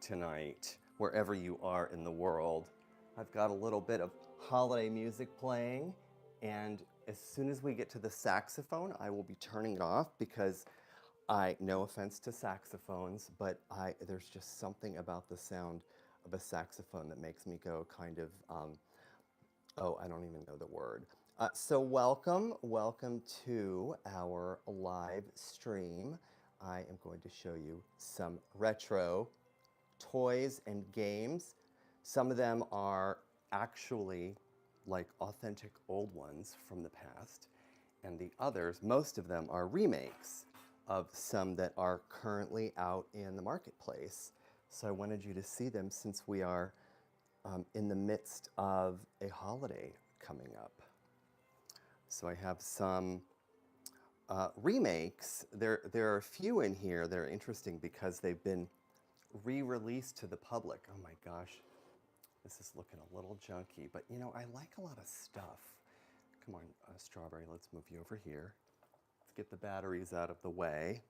tonight, wherever you are in the world. I've got a little bit of holiday music playing, and as soon as we get to the saxophone, I will be turning it off because no offense to saxophones, but there's just something about the sound of a saxophone that makes me go kind of, oh, I don't even know the word. So welcome to our live stream. I am going to show you some retro toys and games. Some of them are actually like authentic old ones from the past, and the others, most of them, are remakes of some that are currently out in the marketplace. So I wanted you to see them since we are in the midst of a holiday coming up. So I have some remakes. There are a few in here that are interesting because they've been re-released to the public. Oh my gosh, this is looking a little junky, but you know, I like a lot of stuff. Come on, Strawberry, let's move you over here. Let's get the batteries out of the way.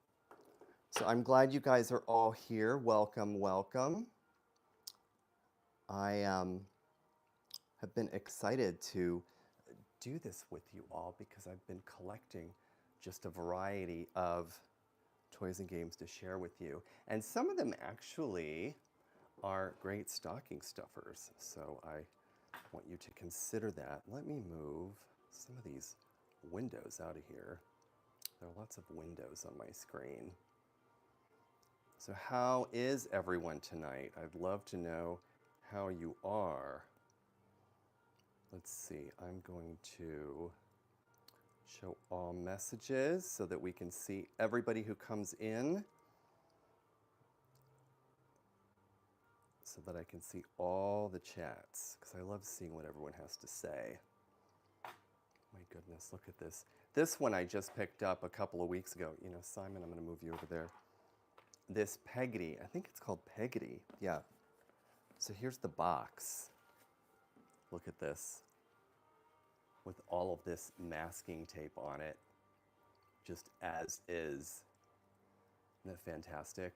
So I'm glad you guys are all here. Welcome, welcome. I have been excited to do this with you all because I've been collecting just a variety of toys and games to share with you. And some of them actually are great stocking stuffers. So I want you to consider that. Let me move some of these windows out of here. There are lots of windows on my screen. So how is everyone tonight? I'd love to know how you are. Let's see, I'm going to show all messages so that we can see everybody who comes in, so that I can see all the chats, because I love seeing what everyone has to say. My goodness, look at this. This one I just picked up a couple of weeks ago. You know, Simon, I'm going to move you over there. This Peggotty, I think it's called Peggotty. Yeah. So here's the box. Look at this. With all of this masking tape on it, just as is. Isn't that fantastic?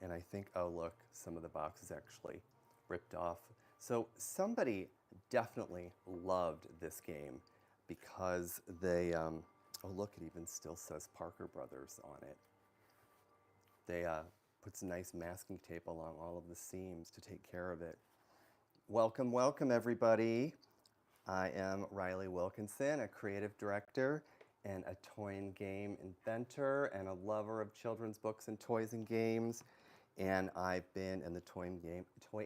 And I think, oh look, some of the box is actually ripped off. So somebody definitely loved this game because they, oh look, it even still says Parker Brothers on it. They put some nice masking tape along all of the seams to take care of it. Welcome, welcome everybody. I am Riley Wilkinson, a creative director and a toy and game inventor and a lover of children's books and toys and games. And I've been in the toy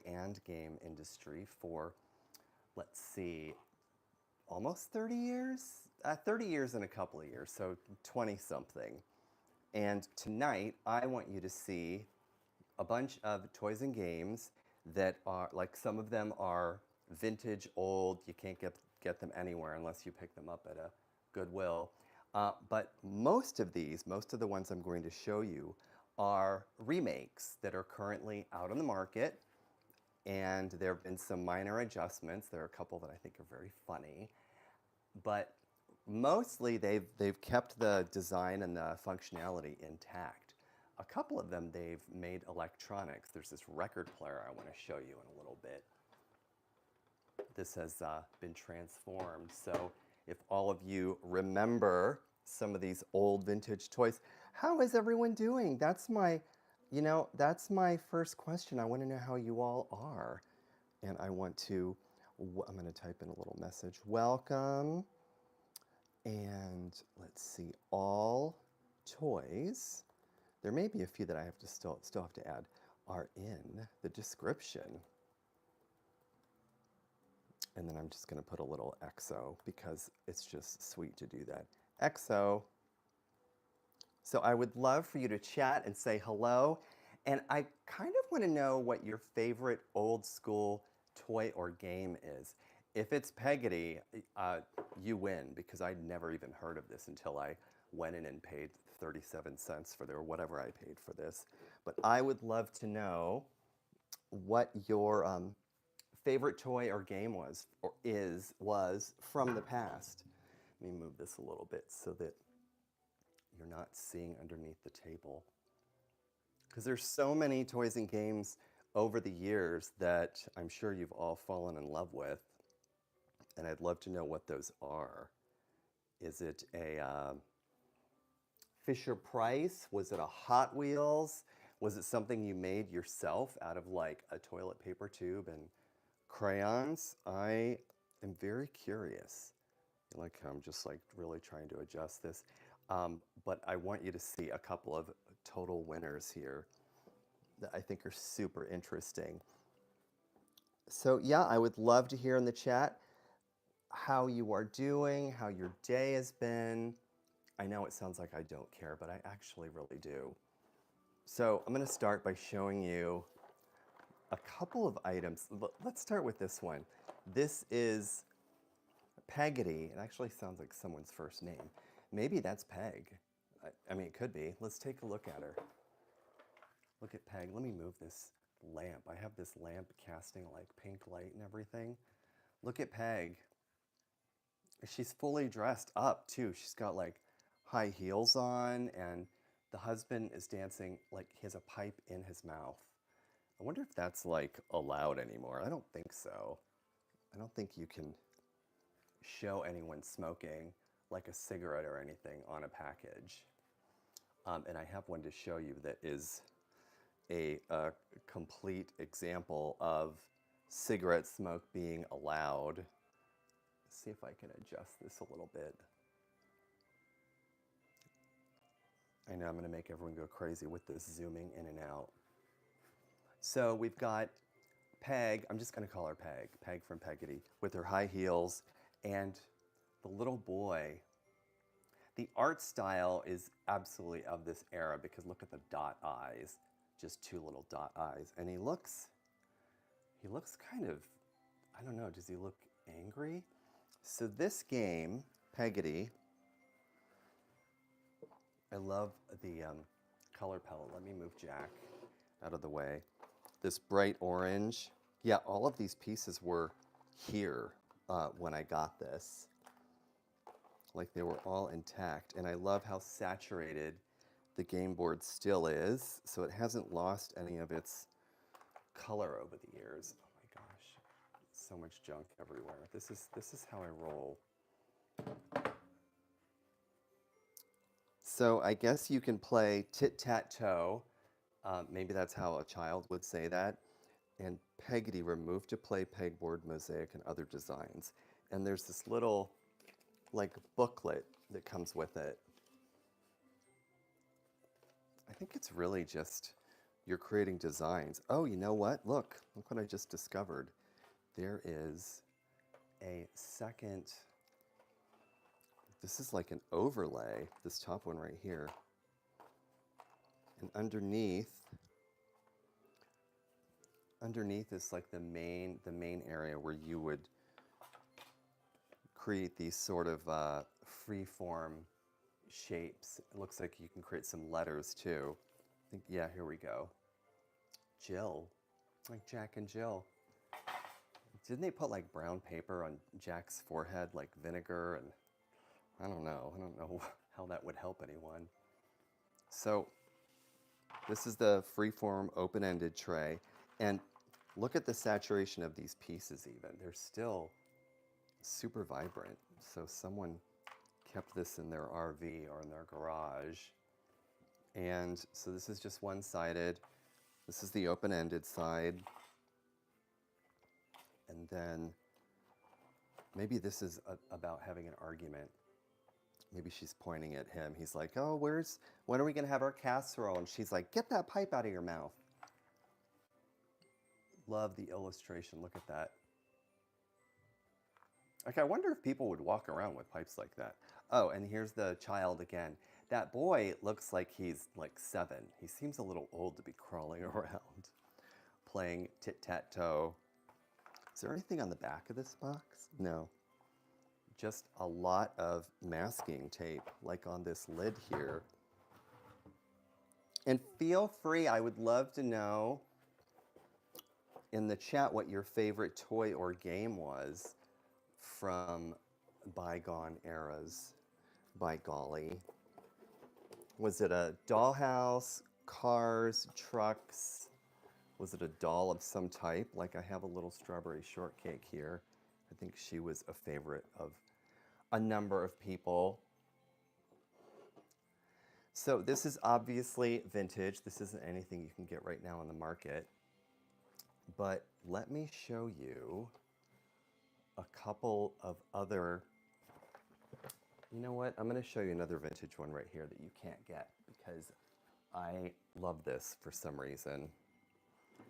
and game industry for, let's see, almost 30 years? 30 years and a couple of years, so 20 something. And tonight, I want you to see a bunch of toys and games that are, like some of them are vintage, old, you can't get them anywhere unless you pick them up at a Goodwill. But most of the ones I'm going to show you are remakes that are currently out on the market, and there have been some minor adjustments. There are a couple that I think are very funny, but mostly they've kept the design and the functionality intact. A couple of them they've made electronics. There's this record player I want to show you in a little bit. This has been transformed. So if all of you remember some of these old vintage toys, how is everyone doing? That's my first question. I want to know how you all are. And I want to, I'm going to type in a little message. Welcome. And let's see, all toys, there may be a few that I have to still have to add, are in the description. And then I'm just going to put a little XO because it's just sweet to do that. XO. So I would love for you to chat and say hello. And I kind of want to know what your favorite old school toy or game is. If it's Peggotty, you win because I'd never even heard of this until I went in and paid 37 cents for or whatever I paid for this. But I would love to know what your favorite toy or game was from the past. Let me move this a little bit so that you're not seeing underneath the table. Because there's so many toys and games over the years that I'm sure you've all fallen in love with, and I'd love to know what those are. Is it a Fisher Price? Was it a Hot Wheels? Was it something you made yourself out of like a toilet paper tube and crayons? I am very curious. Like I'm just like really trying to adjust this. But I want you to see a couple of total winners here that I think are super interesting. So yeah, I would love to hear in the chat how you are doing, how your day has been. I know it sounds like I don't care, but I actually really do. So I'm going to start by showing you a couple of items. Let's start with this one. This is Peggotty. It actually sounds like someone's first name. Maybe that's Peg. I mean, it could be. Let's take a look at her. Look at Peg. Let me move this lamp. I have this lamp casting like pink light and everything. Look at Peg. She's fully dressed up too. She's got like high heels on, and the husband is dancing like he has a pipe in his mouth. I wonder if that's like allowed anymore. I don't think so. I don't think you can show anyone smoking like a cigarette or anything on a package. And I have one to show you that is a complete example of cigarette smoke being allowed. Let's see if I can adjust this a little bit. I know I'm going to make everyone go crazy with this zooming in and out. So we've got Peg, I'm just going to call her Peg, Peg from Peggotty, with her high heels, and the little boy. The art style is absolutely of this era because look at the dot eyes, just two little dot eyes. And he looks kind of, I don't know, does he look angry? So this game, Peggotty, I love the color palette. Let me move Jack out of the way. This bright orange. Yeah, all of these pieces were here when I got this. Like they were all intact. And I love how saturated the game board still is. So it hasn't lost any of its color over the years. Oh my gosh, so much junk everywhere. This is how I roll. So I guess you can play tit-tat-toe. Maybe that's how a child would say that. And Peggotty, remove to play pegboard, mosaic, and other designs. And there's this little like booklet that comes with it. I think it's really just you're creating designs. Oh, you know what? Look what I just discovered. There is a second, this is like an overlay, this top one right here. And underneath is like the main area where you would create these sort of free-form shapes. It looks like you can create some letters too. I think, yeah, here we go. Jill, like Jack and Jill. Didn't they put like brown paper on Jack's forehead, like vinegar? And I don't know how that would help anyone. So this is the freeform open-ended tray. And look at the saturation of these pieces even. They're still super vibrant. So someone kept this in their RV or in their garage. And so this is just one-sided. This is the open-ended side. And then maybe this is about having an argument. Maybe she's pointing at him. He's like, oh, when are we gonna have our casserole? And she's like, get that pipe out of your mouth. Love the illustration, look at that. Like, I wonder if people would walk around with pipes like that. Oh, and here's the child again. That boy looks like he's like 7. He seems a little old to be crawling around, playing tit-tat-toe. Is there anything on the back of this box? No. Just a lot of masking tape, like on this lid here. And feel free, I would love to know in the chat what your favorite toy or game was from bygone eras, by golly. Was it a dollhouse, cars, trucks, Was it a doll of some type? Like I have a little strawberry shortcake here. I think she was a favorite of a number of people. So this is obviously vintage. This isn't anything you can get right now on the market. But let me show you a couple of other, you know what? I'm going to show you another vintage one right here that you can't get because I love this for some reason.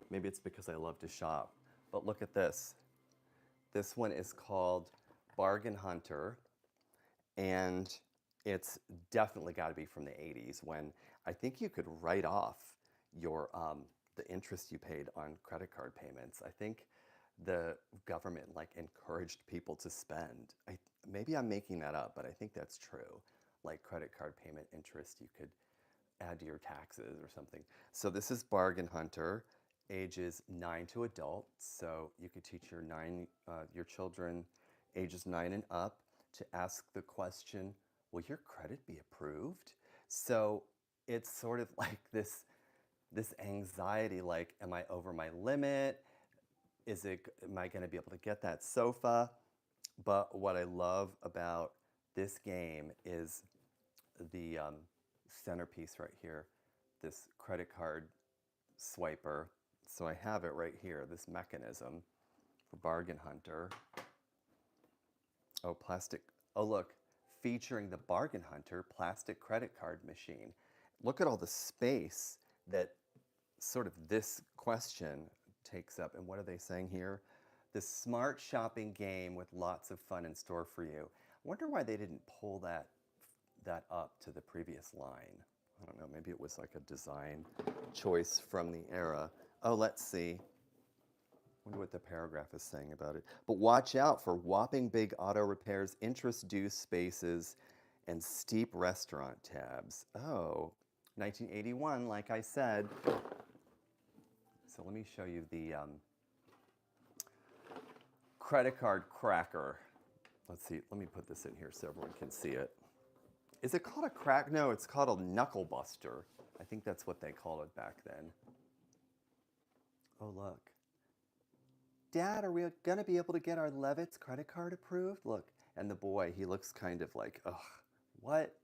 Maybe it's because I love to shop. But look at this. This one is called Bargain Hunter, and it's definitely got to be from the 80s when I think you could write off your the interest you paid on credit card payments. I think the government like encouraged people to spend. Maybe I'm making that up, but I think that's true. Like credit card payment interest you could add to your taxes or something. So this is Bargain Hunter, ages 9 to adult. So you could teach your children ages 9 and up to ask the question, will your credit be approved? So it's sort of like this anxiety, like, am I over my limit? Am I going to be able to get that sofa? But what I love about this game is the centerpiece right here, this credit card swiper. So I have it right here, this mechanism for Bargain Hunter. Oh, plastic. Oh, look, featuring the Bargain Hunter plastic credit card machine. Look at all the space that sort of this question takes up. And what are they saying here? The smart shopping game with lots of fun in store for you. I wonder why they didn't pull that up to the previous line. I don't know, maybe it was like a design choice from the era. Oh, let's see. Wonder what the paragraph is saying about it. But watch out for whopping big auto repairs, interest due spaces, and steep restaurant tabs. Oh, 1981, like I said. So let me show you the credit card cracker. Let's see, let me put this in here so everyone can see it. Is it called a crack? No, it's called a knuckle buster. I think that's what they called it back then. Oh, look. Dad, are we gonna be able to get our Levitt's credit card approved? Look, and the boy, he looks kind of like, ugh, what?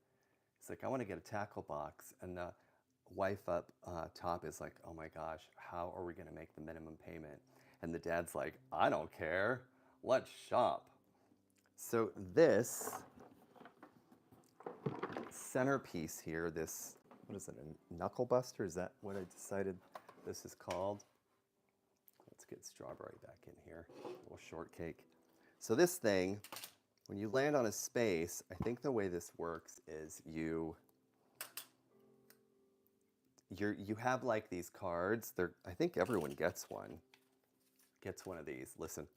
He's like, I want to get a tackle box. And the wife up top is like, oh my gosh, how are we gonna make the minimum payment? And the dad's like, I don't care, let's shop. So this centerpiece here, this, what is it, a knuckle buster? Is that what I decided this is called? Let's get strawberry back in here, a little shortcake. So this thing, when you land on a space, I think the way this works is you have like these cards. I think everyone gets one of these. Listen,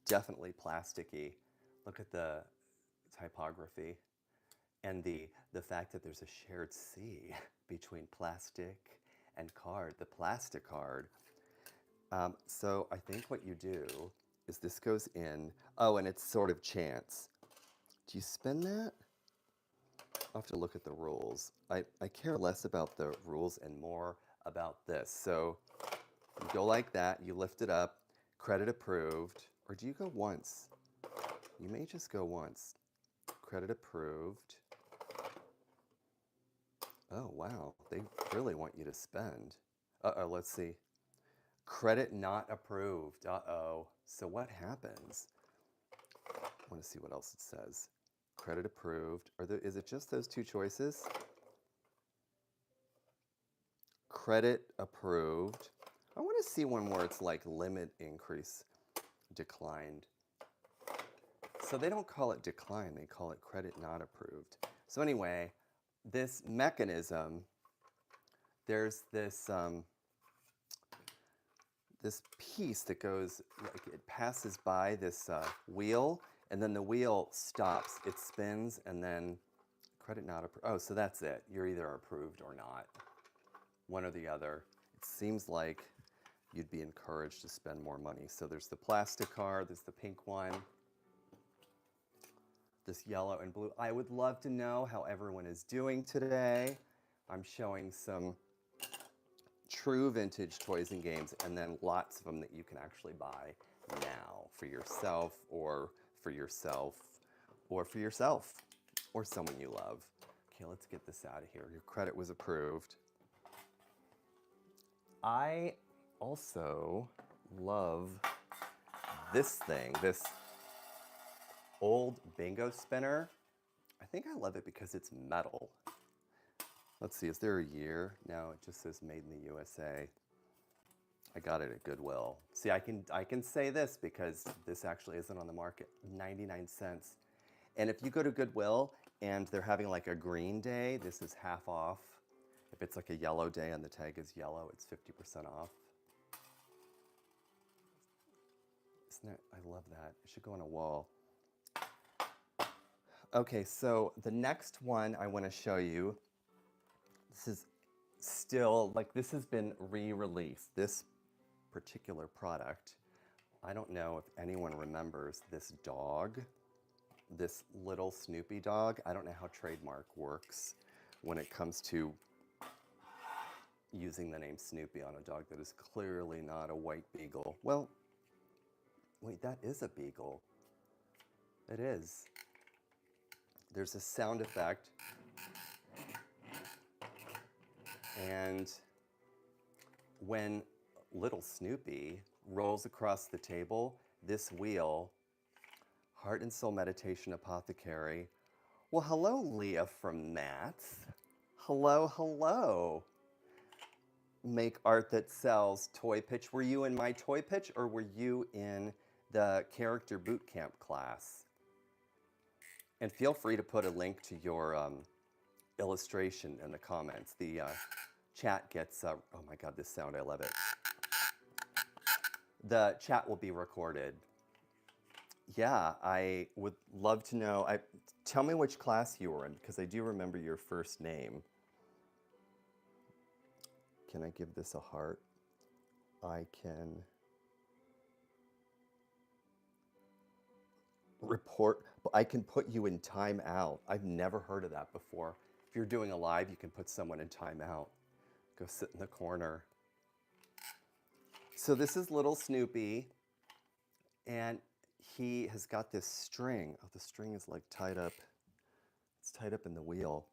definitely plasticky. Look at the typography and the fact that there's a shared C between plastic and card, the plastic card. So I think what you do is this goes in. Oh, and it's sort of chance. Do you spin that? I'll have to look at the rules. I care less about the rules and more about this. So you go like that, you lift it up, credit approved, or do you go once? You may just go once. Credit approved. Oh, wow, they really want you to spend. Uh-oh, let's see. Credit not approved. Uh-oh. So what happens? I want to see what else it says. Credit approved. Is it just those two choices? Credit approved. I want to see one where it's like limit increase declined. So they don't call it decline, they call it credit not approved. So anyway, this mechanism, there's this this piece that goes, like it passes by this wheel, and then the wheel stops. It spins, and then credit not approved. Oh, so that's it. You're either approved or not. One or the other. It seems like you'd be encouraged to spend more money. So there's the plastic card, there's the pink one, this yellow and blue. I would love to know how everyone is doing today. I'm showing some true vintage toys and games, and then lots of them that you can actually buy now for yourself or for yourself or for yourself or someone you love. Okay, let's get this out of here. Your credit was approved. I also love this thing, this old bingo spinner. I think I love it because it's metal. Let's see, is there a year? No, it just says made in the USA. I got it at Goodwill. See, I can say this because this actually isn't on the market. 99 cents. And if you go to Goodwill and they're having like a green day, this is half off. If it's like a yellow day and the tag is yellow, it's 50% off. Isn't that, I love that. It should go on a wall. Okay, so the next one I want to show you, this is still, like this has been re-released, this particular product. I don't know if anyone remembers this dog, this little Snoopy dog. I don't know how trademark works when it comes to using the name Snoopy on a dog that is clearly not a white beagle. Well, wait, that is a beagle. It is. There's a sound effect. And when little Snoopy rolls across the table, this wheel, Heart and Soul Meditation Apothecary. Well, hello, Leah from Matt's. Hello, hello. Make art that sells toy pitch. Were you in my toy pitch or were you in the character boot camp class? And feel free to put a link to your illustration in the comments. The chat gets, oh my God, this sound, I love it. The chat will be recorded. Yeah, I would love to know. Tell me which class you were in, because I do remember your first name. Can I give this a heart? I can report, I can put you in timeout. I've never heard of that before. If you're doing a live, you can put someone in timeout. Go sit in the corner. So this is little Snoopy, and he has got this string. Oh, the string is like tied up. It's tied up in the wheel.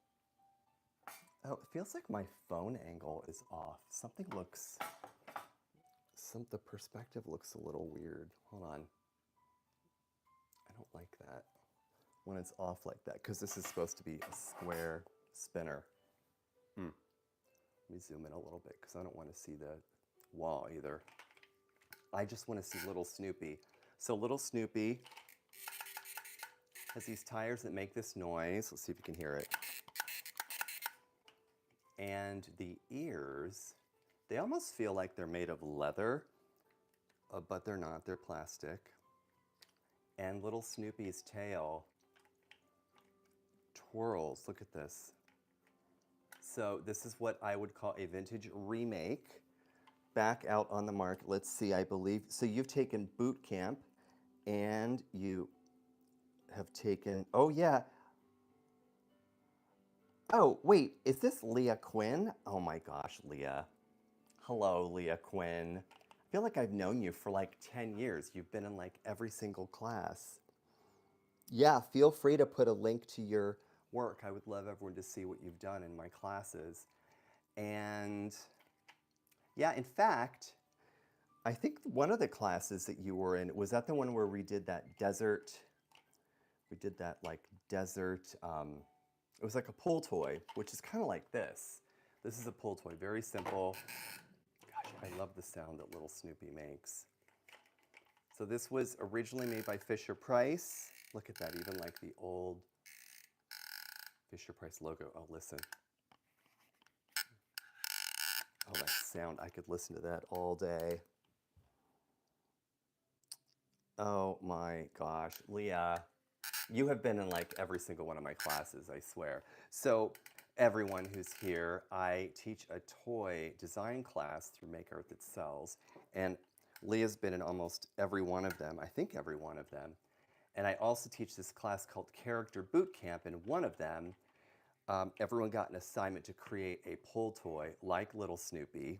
Oh, it feels like my phone angle is off. The perspective looks a little weird. Hold on. I don't like that when it's off like that, because this is supposed to be a square spinner. Let me zoom in a little bit because I don't want to see the wall either. I just want to see little Snoopy. So little Snoopy has these tires that make this noise. Let's see if you can hear it. And the ears, they almost feel like they're made of leather, but they're not, they're plastic. And little Snoopy's tail twirls, look at this. So this is what I would call a vintage remake. Back out on the market, let's see, I believe, so you've taken boot camp and you have taken, oh yeah. Oh, wait, is this Leah Quinn? Oh my gosh, Leah. Hello, Leah Quinn. I feel like I've known you for like 10 years. You've been in like every single class. Yeah, feel free to put a link to your work. I would love everyone to see what you've done in my classes. And yeah, in fact, I think one of the classes that you were in, was that the one where we did that desert, it was like a pull toy, which is kind of like this. This is a pull toy, very simple. Gosh, I love the sound that little Snoopy makes. So this was originally made by Fisher-Price. Look at that, even like the old Fisher-Price logo. Oh, listen. Oh, that sound, I could listen to that all day. Oh my gosh, Leah, you have been in like every single one of my classes, I swear. So everyone who's here, I teach a toy design class through Make Art That Sells, and Leah's been in almost every one of them, I think every one of them. And I also teach this class called Character Boot Camp, and one of them, everyone got an assignment to create a pull toy like little Snoopy.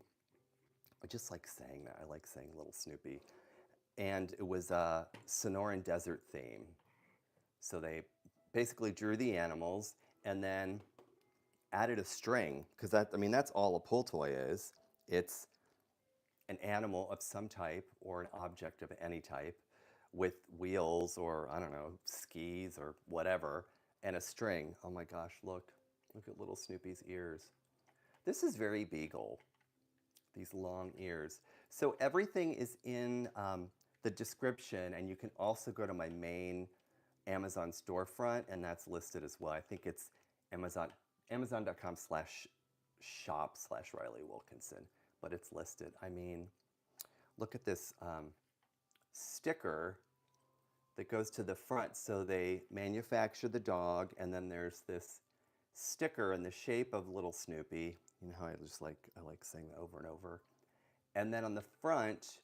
I just like saying that. I like saying Little Snoopy. And it was a Sonoran Desert theme. So they basically drew the animals and then added a string, because that, I mean, that's all a pull toy is. It's an animal of some type or an object of any type with wheels or, I don't know, skis or whatever, and a string. Oh my gosh, look. Look at little Snoopy's ears. This is very Beagle, these long ears. So everything is in the description, and you can also go to my main Amazon storefront, and that's listed as well. I think it's amazon.com/shop/Riley Wilkinson, but it's listed. I mean, look at this sticker that goes to the front. So they manufacture the dog, and then there's this sticker in the shape of little Snoopy. You know how I like saying that over and over. And then on the front,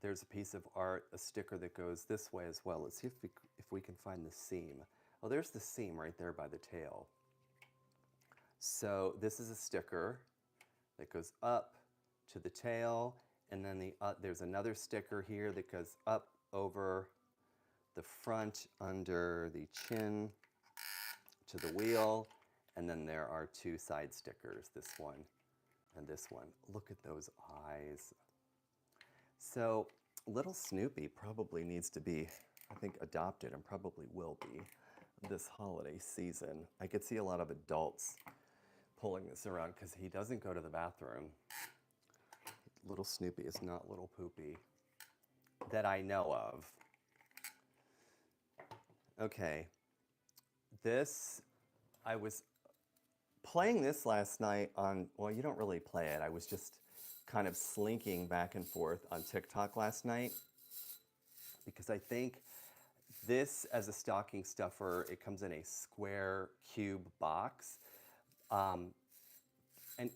there's a piece of art, a sticker that goes this way as well. Let's see if we can find the seam. Oh, there's the seam right there by the tail. So this is a sticker that goes up to the tail, and then there's another sticker here that goes up over the front under the chin to the wheel, and then there are two side stickers, this one and this one. Look at those eyes. So little Snoopy probably needs to be, I think, adopted, and probably will be this holiday season. I could see a lot of adults pulling this around because he doesn't go to the bathroom. Little Snoopy is not little Poopy that I know of. Okay, I was playing this last night on, well, you don't really play it. I was just kind of slinking back and forth on TikTok last night because I think this, as a stocking stuffer, it comes in a square cube box. And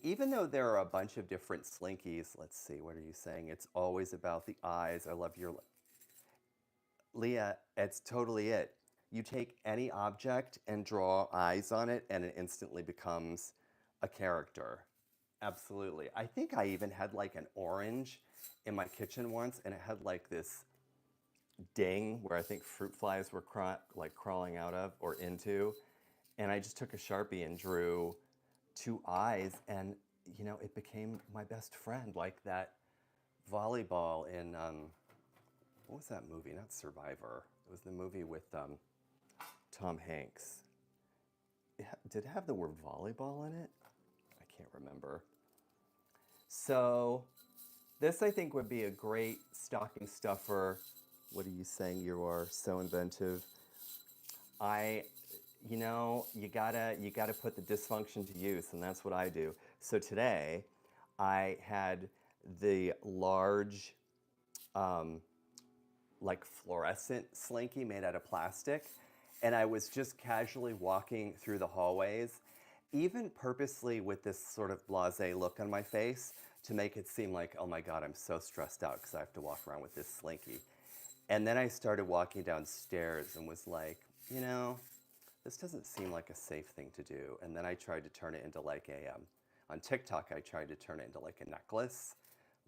even though there are a bunch of different slinkies, let's see, what are you saying? It's always about the eyes. I love your... Leah, it's totally it. You take any object and draw eyes on it, and it instantly becomes a character. Absolutely. I think I even had like an orange in my kitchen once, and it had like this ding where I think fruit flies were crawling out of or into. And I just took a Sharpie and drew two eyes, and you know, it became my best friend, like that volleyball in, what was that movie? Not Survivor. It was the movie with Tom Hanks. Did it have the word volleyball in it? I can't remember. So this, I think, would be a great stocking stuffer. What are you saying? You are so inventive. You know, you gotta put the dysfunction to use, and that's what I do. So today, I had the large, like fluorescent slinky made out of plastic, and I was just casually walking through the hallways, even purposely with this sort of blasé look on my face to make it seem like, oh my God, I'm so stressed out because I have to walk around with this slinky. And then I started walking downstairs and was like, you know, this doesn't seem like a safe thing to do. And then I tried to turn it into like on TikTok, I tried to turn it into like a necklace,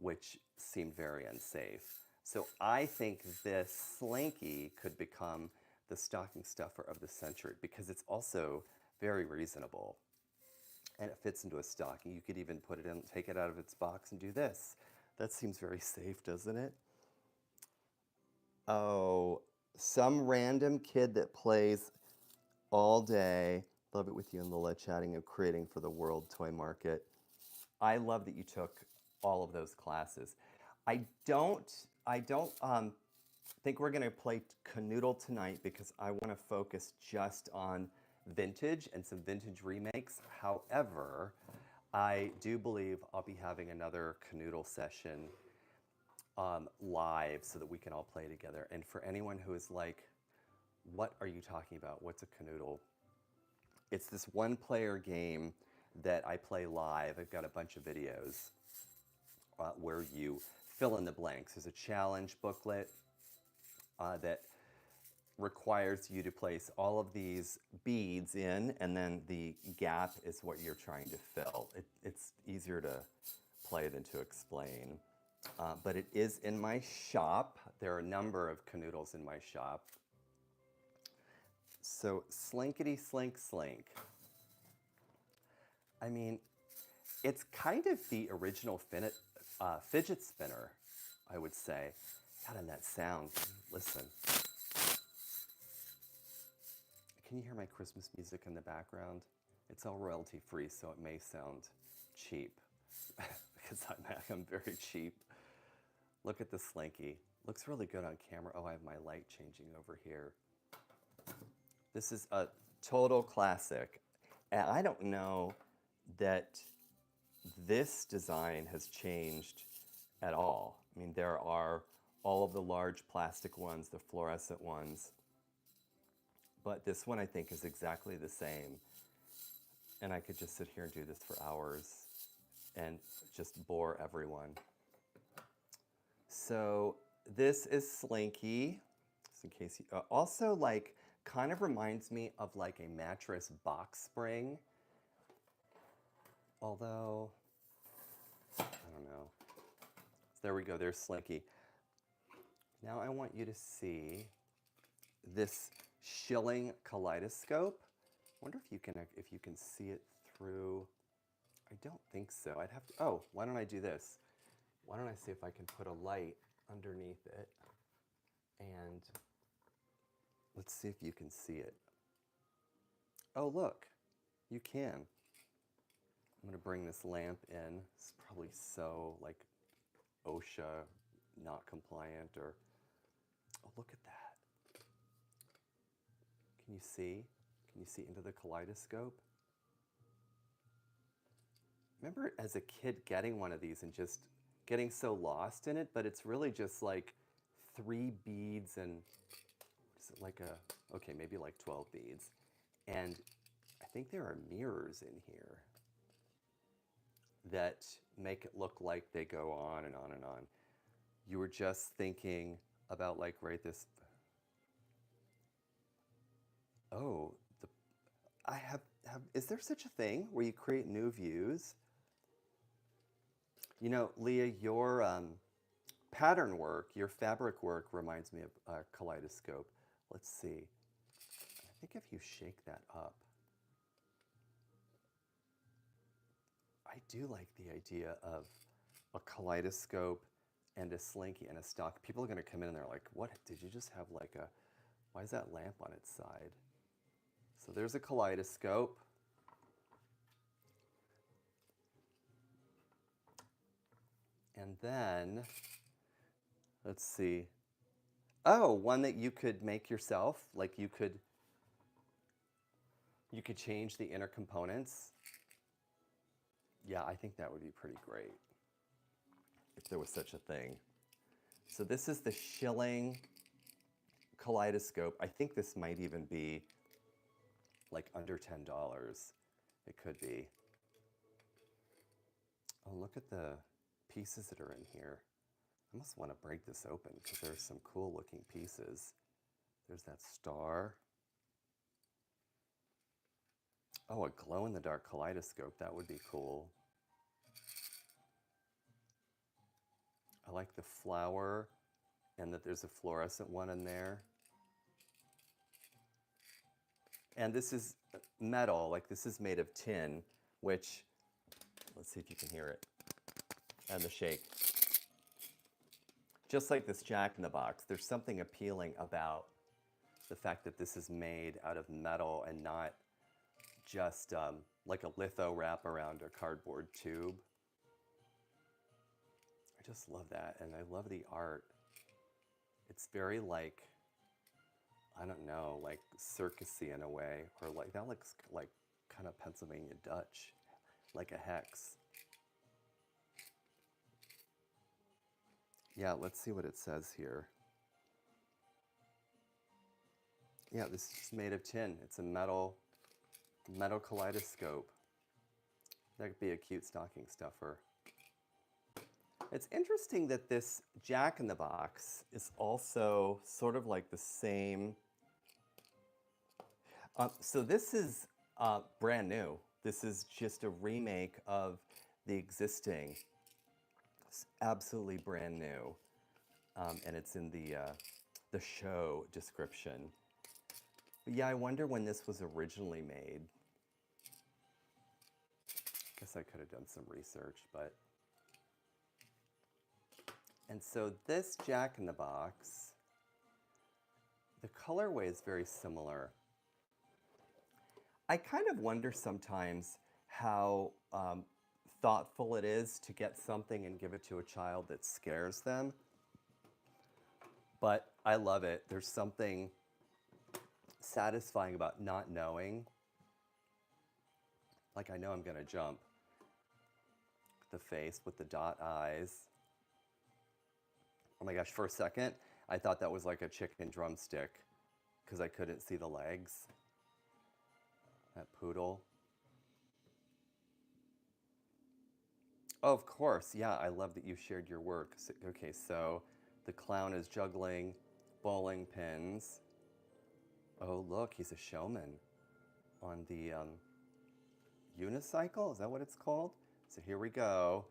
which seemed very unsafe. So I think this slinky could become the stocking stuffer of the century because it's also very reasonable. And it fits into a stocking. You could even put it in, take it out of its box and do this. That seems very safe, doesn't it? Oh, some random kid that plays all day. Love it with you and Lola chatting of creating for the World Toy Market. I love that you took all of those classes. I don't think we're going to play Canoodle tonight because I want to focus just on vintage and some vintage remakes. However, I do believe I'll be having another Canoodle session live so that we can all play together. And for anyone who is like, what are you talking about? What's a Canoodle? It's this one-player game that I play live. I've got a bunch of videos where you fill in the blanks. There's a challenge booklet that requires you to place all of these beads in, and then the gap is what you're trying to fill. It's easier to play than to explain. But it is in my shop. There are a number of canoodles in my shop. So slinkety slink slink. I mean, it's kind of the original fidget spinner, I would say. God, and that sound, listen. Can you hear my Christmas music in the background? It's all royalty free, so it may sound cheap because I'm very cheap. Look at the Slinky. Looks really good on camera. Oh, I have my light changing over here. This is a total classic. And I don't know that this design has changed at all. I mean, there are all of the large plastic ones, the fluorescent ones, but this one I think is exactly the same. And I could just sit here and do this for hours and just bore everyone. So this is Slinky, just in case you, also like kind of reminds me of like a mattress box spring. Although, I don't know. So there we go, there's Slinky. Now I want you to see this shilling kaleidoscope. I wonder if you can see it through. I don't think so. I'd have to, oh, why don't I do this? Why don't I see if I can put a light underneath it, and let's see if you can see it. Oh, look, you can. I'm gonna bring this lamp in. It's probably so like OSHA not compliant, or, oh, look at that. Can you see? Can you see into the kaleidoscope? Remember as a kid getting one of these and just getting so lost in it, but it's really just like 3 beads and, is it like a, okay, maybe like 12 beads. And I think there are mirrors in here that make it look like they go on and on and on. You were just thinking about like, right, this, oh, is there such a thing where you create new views? You know, Leah, your pattern work, your fabric work reminds me of a kaleidoscope. Let's see. I think if you shake that up, I do like the idea of a kaleidoscope and a Slinky and a stock. People are going to come in and they're like, what, did you just have like a, why is that lamp on its side? So there's a kaleidoscope. And then, let's see. Oh, one that you could make yourself. Like you could change the inner components. Yeah, I think that would be pretty great if there was such a thing. So this is the shilling kaleidoscope. I think this might even be like under $10. It could be. Oh, look at the pieces that are in here. I must want to break this open because there's some cool looking pieces. There's that star. Oh, a glow-in-the-dark kaleidoscope. That would be cool. I like the flower and that there's a fluorescent one in there. And this is metal, like this is made of tin, which, let's see if you can hear it, and the shake. Just like this Jack-in-the-Box, there's something appealing about the fact that this is made out of metal and not just like a litho wrap around a cardboard tube. I just love that, and I love the art. It's very like, I don't know, like circusy in a way, or like, that looks like kind of Pennsylvania Dutch, like a hex. Yeah, let's see what it says here. Yeah, this is made of tin. It's a metal kaleidoscope. That could be a cute stocking stuffer. It's interesting that this Jack-in-the-Box is also sort of like the same. So this is brand new. This is just a remake of the existing It's absolutely brand new, and it's in the show description. But yeah, I wonder when this was originally made. Guess I could have done some research, but. And so this Jack in the Box, the colorway is very similar. I kind of wonder sometimes how thoughtful it is to get something and give it to a child that scares them. But I love it. There's something satisfying about not knowing. Like I know I'm going to jump. The face with the dot eyes. Oh my gosh, for a second, I thought that was like a chicken drumstick because I couldn't see the legs. That poodle. Oh, of course. Yeah, I love that you shared your work. Okay, so the clown is juggling bowling pins. Oh, look, he's a showman on the unicycle. Is that what it's called? So here we go.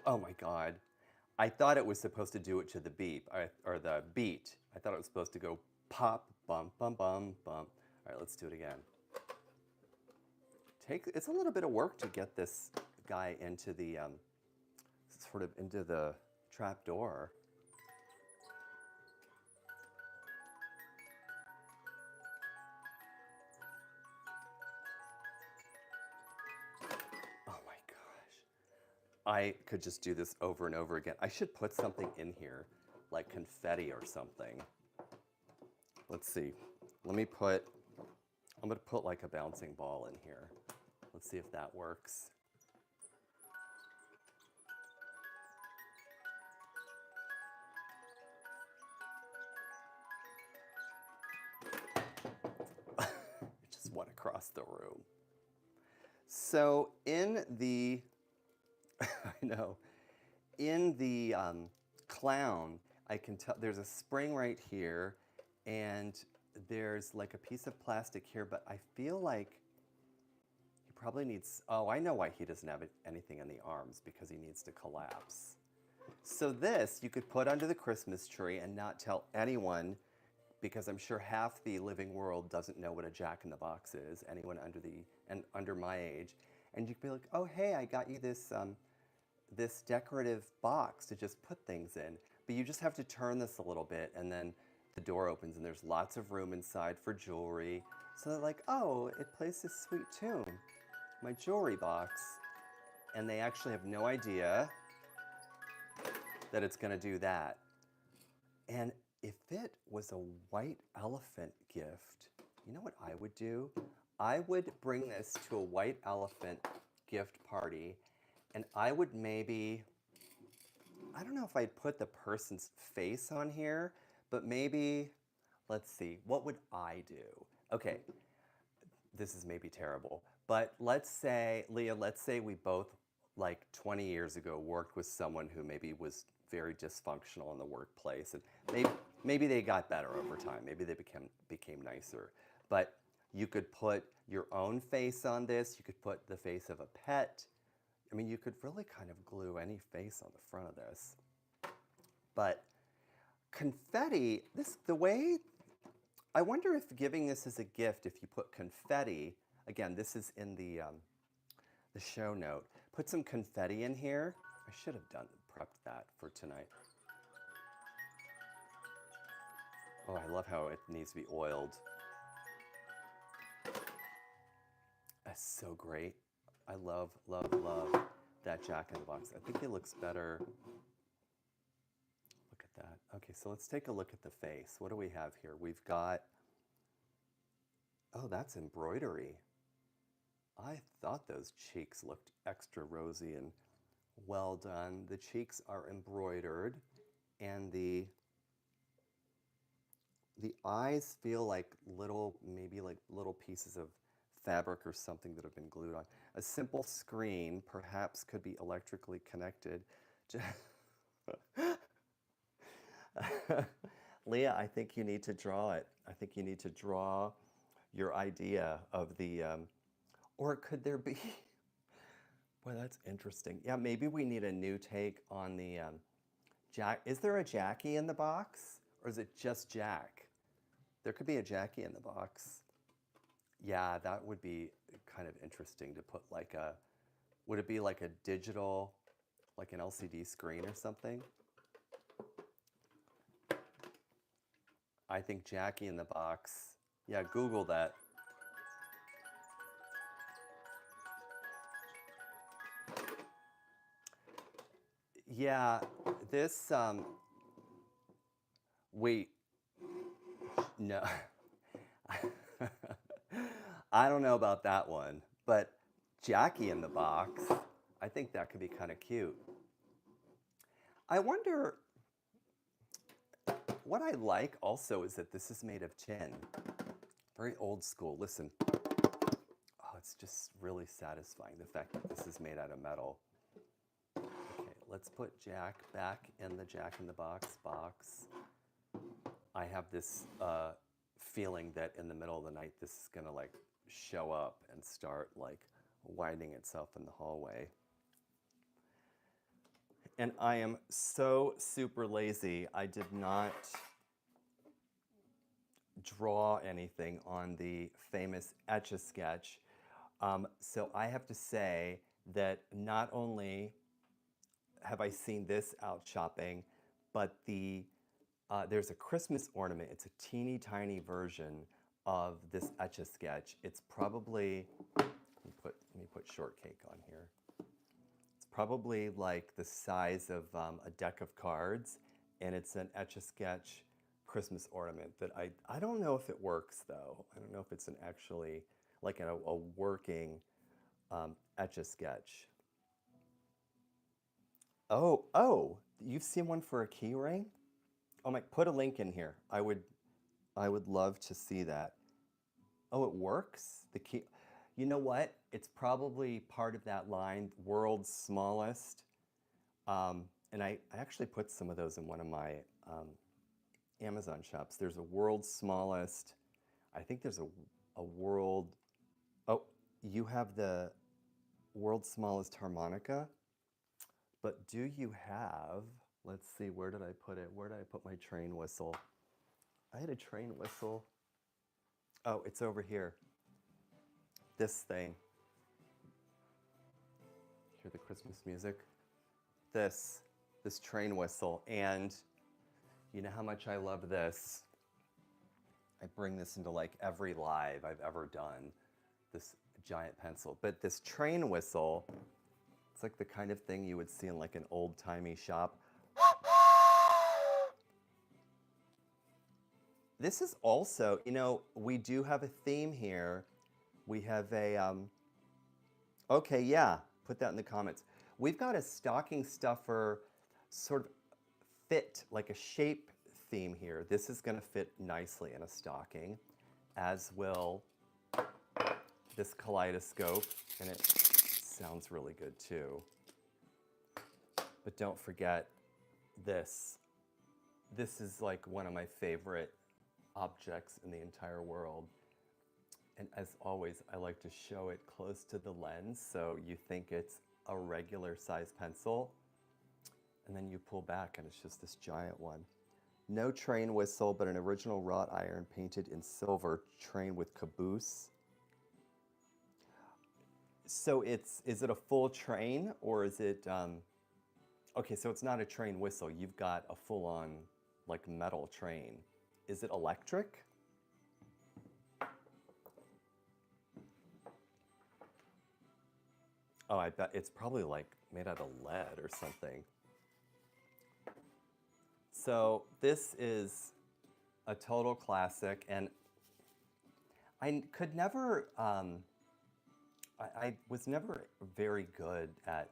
Oh my God. I thought it was supposed to do it to the beep, or the beat. I thought it was supposed to go pop, bum, bum, bum, bum. All right, let's do it again. It's a little bit of work to get this guy into the, sort of into the trap door. Oh my gosh. I could just do this over and over again. I should put something in here, like confetti or something. Let's see. I'm gonna put like a bouncing ball in here. Let's see if that works. It just went across the room. So in the, I know, in the clown, I can tell there's a spring right here, and there's like a piece of plastic here, but I feel like he probably needs, oh, I know why he doesn't have anything in the arms, because he needs to collapse. So this you could put under the Christmas tree and not tell anyone, because I'm sure half the living world doesn't know what a Jack-in-the-Box is, anyone under my age. And you could be like, oh, hey, I got you this, this decorative box to just put things in. But you just have to turn this a little bit, and then the door opens, and there's lots of room inside for jewelry. So they're like, oh, it plays this sweet tune, my jewelry box. And they actually have no idea that it's going to do that. And if it was a white elephant gift, you know what I would do? I would bring this to a white elephant gift party, and I would maybe, I don't know if I'd put the person's face on here, but maybe, let's see, what would I do? Okay, this is maybe terrible, but let's say, Leah, let's say we both, like 20 years ago, worked with someone who maybe was very dysfunctional in the workplace, and maybe they got better over time. Maybe they became nicer. But you could put your own face on this. You could put the face of a pet. I mean, you could really kind of glue any face on the front of this. But confetti, the way, I wonder if giving this as a gift, if you put confetti, again, this is in the show note, put some confetti in here. I should have prepped that for tonight. Oh, I love how it needs to be oiled. That's so great. I love, love, love that Jack-in-the-Box. I think it looks better. Look at that. Okay, so let's take a look at the face. What do we have here? We've got, oh, that's embroidery. I thought those cheeks looked extra rosy and well done. The cheeks are embroidered, and the eyes feel like little, maybe like little pieces of fabric or something that have been glued on. A simple screen perhaps could be electrically connected to Leah, I think you need to draw it. I think you need to draw your idea of the, or could there be, boy, that's interesting. Yeah, maybe we need a new take on the Jack. Is there a Jackie in the box or is it just Jack? There could be a Jackie in the box. Yeah, that would be kind of interesting to put like a, would it be like a digital, like an LCD screen or something? I think Jackie in the box. Yeah, Google that. Yeah, this, wait, no. I don't know about that one, but Jackie in the box, I think that could be kind of cute. I wonder, what I like also is that this is made of tin. Very old school. Listen. Oh, it's just really satisfying, the fact that this is made out of metal. Okay, let's put Jack back in the Jack in the Box box. I have this feeling that in the middle of the night, this is gonna like show up and start like winding itself in the hallway. And I am so super lazy. I did not draw anything on the famous Etch-a-Sketch. So I have to say that not only have I seen this out shopping, but there's a Christmas ornament. It's a teeny tiny version of this Etch-a-Sketch. It's probably, let me put shortcake on here. It's probably like the size of a deck of cards, and it's an Etch-a-Sketch Christmas ornament that I don't know if it works though. I don't know if it's an actually like a working Etch-a-Sketch. Oh, you've seen one for a key ring? Oh my, put a link in here. I would love to see that. Oh, it works? The key, you know what? It's probably part of that line, world's smallest. And I actually put some of those in one of my Amazon shops. There's a world's smallest, I think there's a world, oh, you have the world's smallest harmonica, but do you have, let's see, where did I put it? Where did I put my train whistle? I had a train whistle. Oh, it's over here. This thing. Hear the Christmas music? This train whistle. And you know how much I love this? I bring this into like every live I've ever done, this giant pencil. But this train whistle, it's like the kind of thing you would see in like an old-timey shop. This is also, you know, we do have a theme here. We have a, okay, yeah, put that in the comments. We've got a stocking stuffer sort of fit, like a shape theme here. This is gonna fit nicely in a stocking, as will this kaleidoscope, and it sounds really good too. But don't forget this. This is like one of my favorite objects in the entire world. And as always, I like to show it close to the lens so you think it's a regular size pencil. And then you pull back and it's just this giant one. No train whistle, but an original wrought iron painted in silver train with caboose. So is it a full train or is it, okay, so it's not a train whistle. You've got a full-on like metal train. Is it electric? Oh, I bet it's probably like made out of lead or something. So this is a total classic, and I could never, I was never very good at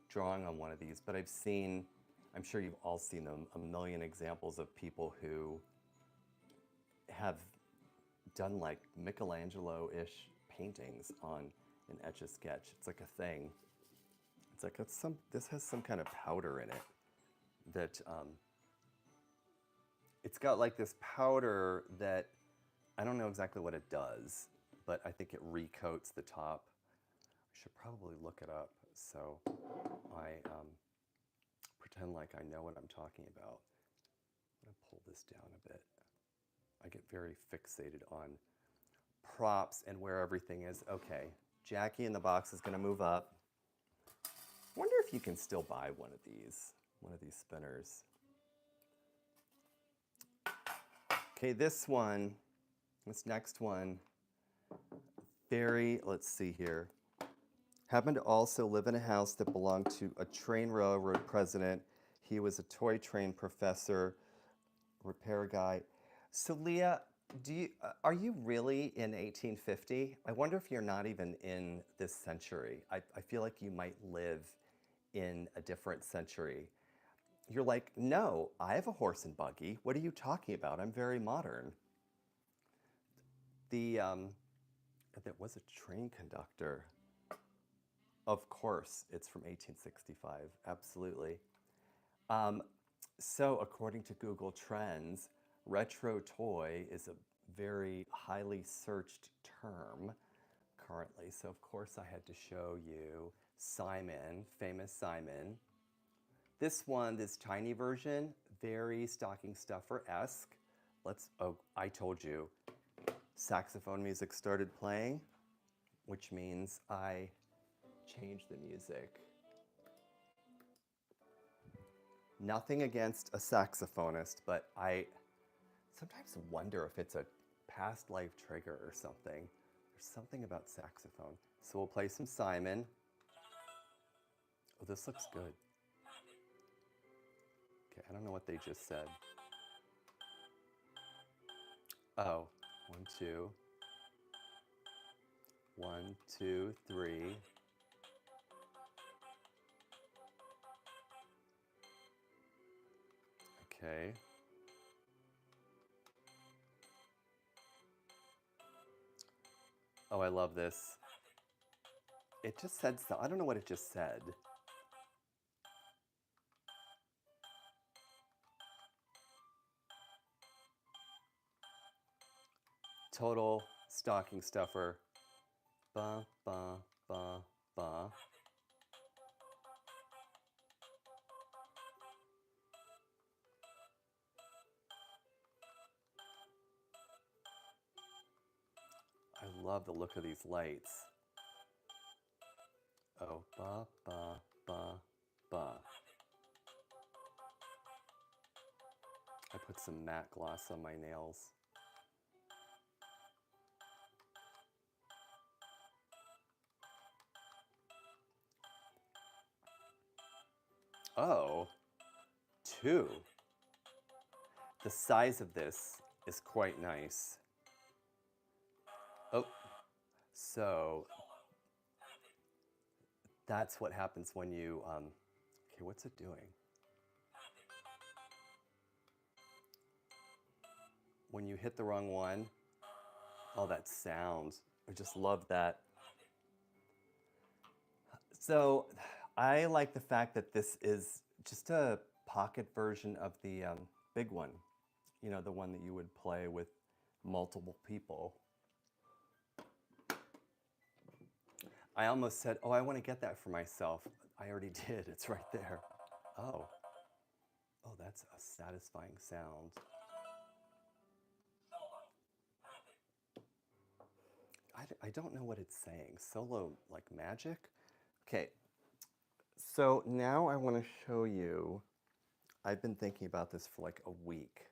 drawing on one of these, but I've seen, I'm sure you've all seen them, a million examples of people who have done like Michelangelo-ish paintings on an Etch-a-Sketch. It's like a thing. It's like this has some kind of powder in it that, it's got like this powder that, I don't know exactly what it does, but I think it recoats the top. I should probably look it up so I pretend like I know what I'm talking about. I'm going to pull this down a bit. I get very fixated on props and where everything is. Okay, Jackie in the box is going to move up. I wonder if you can still buy one of these spinners. Okay, this next one, let's see here. Happened to also live in a house that belonged to a train railroad president. He was a toy train professor, repair guy. So Leah, are you really in 1850? I wonder if you're not even in this century. I feel like you might live in a different century. You're like, no, I have a horse and buggy. What are you talking about? I'm very modern. There was a train conductor. Of course, it's from 1865, absolutely. So according to Google Trends, retro toy is a very highly searched term currently. So of course I had to show you Simon, famous Simon. This one, this tiny version, very stocking stuffer-esque. Oh, I told you, saxophone music started playing, which means I changed the music. Nothing against a saxophonist, but I sometimes wonder if it's a past life trigger or something. There's something about saxophone. So we'll play some Simon. Oh, this looks good. Okay, I don't know what they just said. Oh, 1, 2. 1, 2, 3. Okay. Oh, I love this. It just said so. I don't know what it just said. Total stocking stuffer. Ba, ba, ba, ba. I love the look of these lights. Oh, ba, ba, ba, ba. I put some matte gloss on my nails. Oh, 2. The size of this is quite nice. Oh, so that's what happens when you, okay, what's it doing? When you hit the wrong one, oh, that sound. I just love that. So I like the fact that this is just a pocket version of the big one. You know, the one that you would play with multiple people. I almost said, oh, I want to get that for myself. I already did. It's right there. Oh. Oh, that's a satisfying sound. I don't know what it's saying. Solo, like magic? Okay. So now I want to show you, I've been thinking about this for like a week.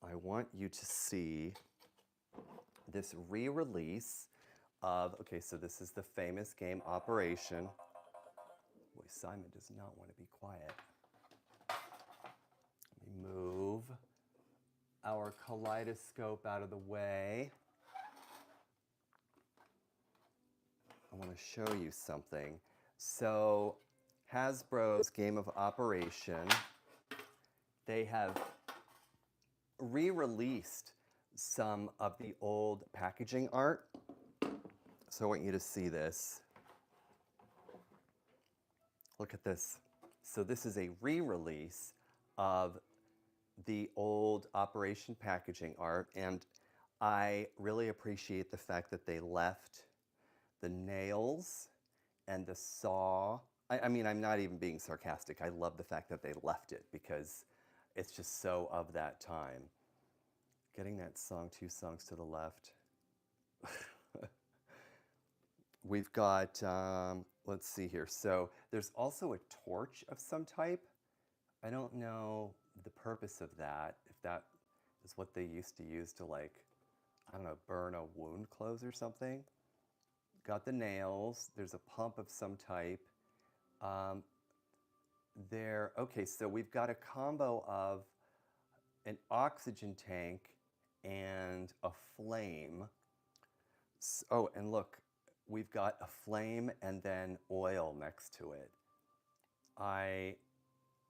I want you to see this re-release of, okay, so this is the famous game Operation. Boy, Simon does not want to be quiet. Let me move our kaleidoscope out of the way. I want to show you something. So Hasbro's game of Operation, they have re-released some of the old packaging art. So I want you to see this. Look at this. So this is a re-release of the old Operation packaging art, and I really appreciate the fact that they left the nails and the saw. I mean, I'm not even being sarcastic. I love the fact that they left it because it's just so of that time. Getting that song, 2 songs to the left. We've got, let's see here. So there's also a torch of some type. I don't know the purpose of that, if that is what they used to use to, like, I don't know, burn a wound close or something. Got the nails. There's a pump of some type. Um, okay, so we've got a combo of an oxygen tank and a flame. Oh, and look, we've got a flame and then oil next to it.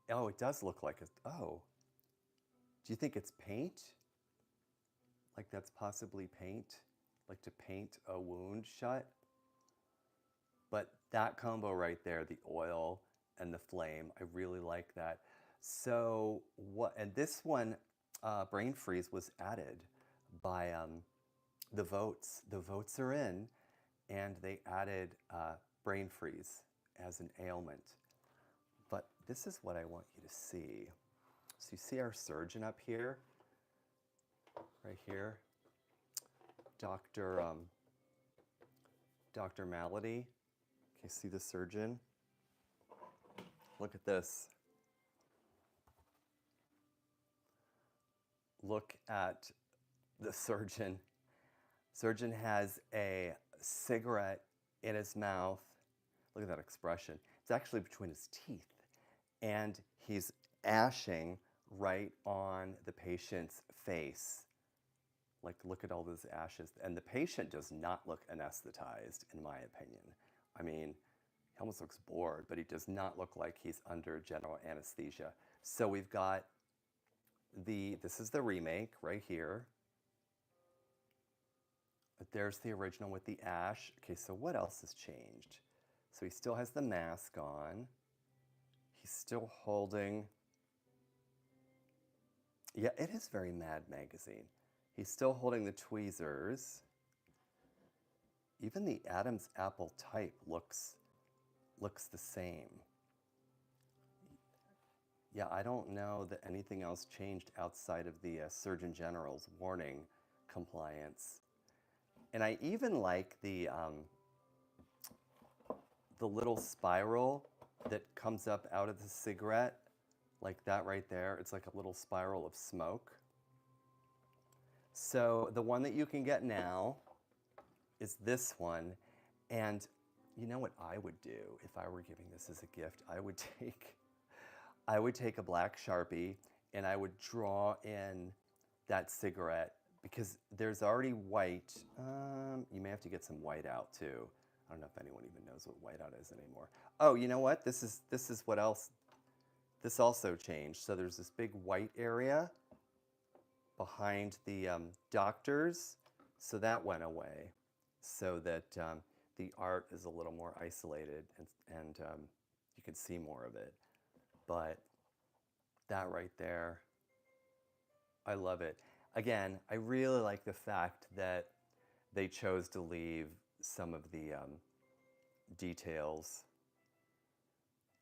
Oh, it does look like oh. Do you think it's paint? Like that's possibly paint? Like to paint a wound shut? But that combo right there, the oil and the flame, I really like that. So and this one, Brain Freeze was added by the votes. The votes are in, and they added Brain Freeze as an ailment. But this is what I want you to see. So you see our surgeon up here, right here, Dr. Malady. Okay, see the surgeon? Look at this. Look at the surgeon. Surgeon has a cigarette in his mouth. Look at that expression. It's actually between his teeth. And he's ashing right on the patient's face. Like, look at all those ashes. And the patient does not look anesthetized, in my opinion. I mean, he almost looks bored, but he does not look like he's under general anesthesia. So we've got this is the remake right here. But there's the original with the ash. Okay, so what else has changed? So he still has the mask on. He's still holding, yeah, it is very Mad Magazine. He's still holding the tweezers. Even the Adam's apple type looks the same. Yeah, I don't know that anything else changed outside of the Surgeon General's warning compliance. And I even like the little spiral that comes up out of the cigarette, like that right there. It's like a little spiral of smoke. So the one that you can get now is this one. And you know what I would do if I were giving this as a gift? I would take a black Sharpie and I would draw in that cigarette because there's already white. You may have to get some white out too. I don't know if anyone even knows what whiteout is anymore. Oh, you know what? This is what else. This also changed. So there's this big white area behind the doctors. So that went away so that the art is a little more isolated and you can see more of it. But that right there, I love it. Again, I really like the fact that they chose to leave some of the details.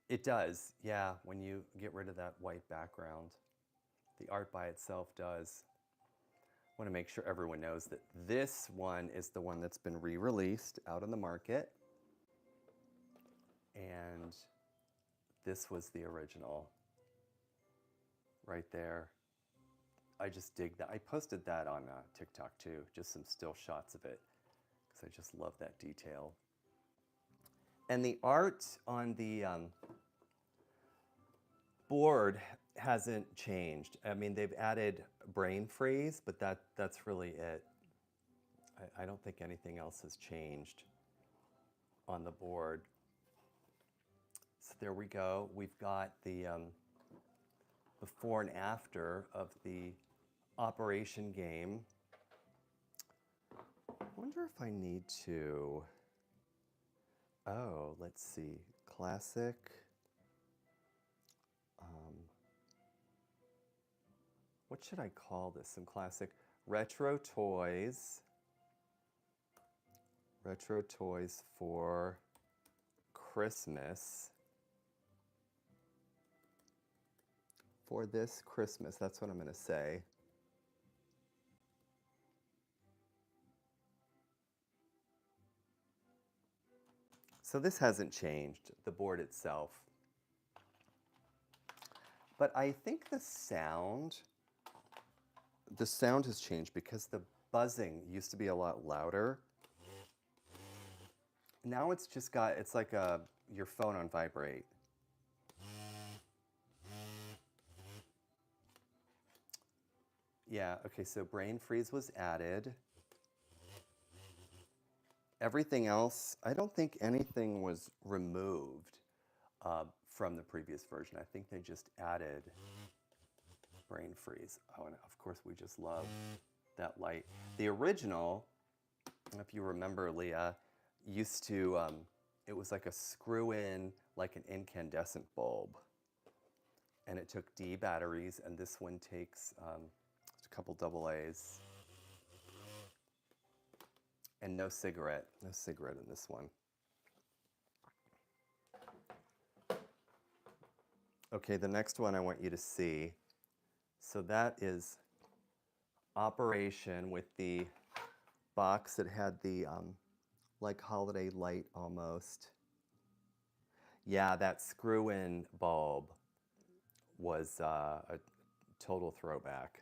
It does, yeah, when you get rid of that white background. The art by itself does. I want to make sure everyone knows that this one is the one that's been re-released out on the market. And this was the original right there. I just dig that. I posted that on TikTok too, just some still shots of it, because I just love that detail. And the art on the board hasn't changed. I mean, they've added brain freeze, but that's really it. I don't think anything else has changed on the board. So there we go. We've got the before and after of the operation game. I wonder if I need to, oh, let's see, classic. What should I call this? Some classic retro toys. Retro toys for Christmas. For this Christmas, that's what I'm going to say. So this hasn't changed, the board itself. But I think the sound has changed because the buzzing used to be a lot louder. Now it's just got, it's like your phone on vibrate. Yeah, okay, so brain freeze was added. Everything else, I don't think anything was removed from the previous version. I think they just added brain freeze. Oh, and of course we just love that light. The original, if you remember, Leah, used to, it was like a screw-in, like an incandescent bulb. And it took D batteries, and this one takes a couple AA's. And no cigarette in this one. Okay, the next one I want you to see. So that is Operation with the box that had the like holiday light almost. Yeah, that screw-in bulb was a total throwback.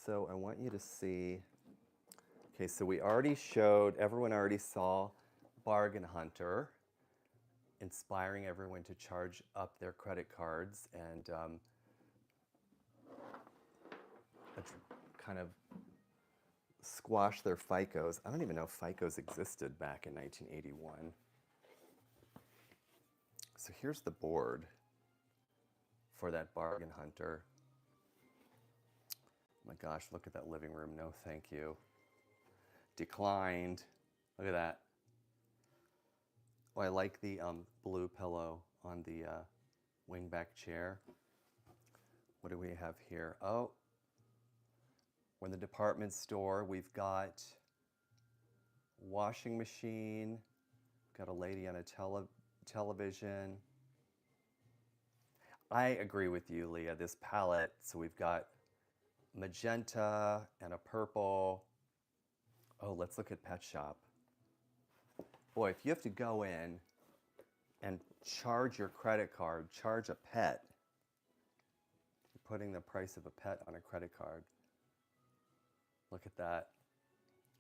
So I want you to see, okay, so we already showed, everyone already saw Bargain Hunter, inspiring everyone to charge up their credit cards and kind of squash their FICOs. I don't even know if FICOs existed back in 1981. So here's the board for that Bargain Hunter. Oh my gosh, look at that living room. No, thank you. Declined. Look at that. Oh, I like the blue pillow on the wingback chair. What do we have here? Oh, we're in the department store. We've got washing machine. Got a lady on a television. I agree with you, Leah. This palette, so we've got magenta and a purple. Oh, let's look at Pet Shop. Boy, if you have to go in and charge your credit card, charge a pet, you're putting the price of a pet on a credit card. Look at that.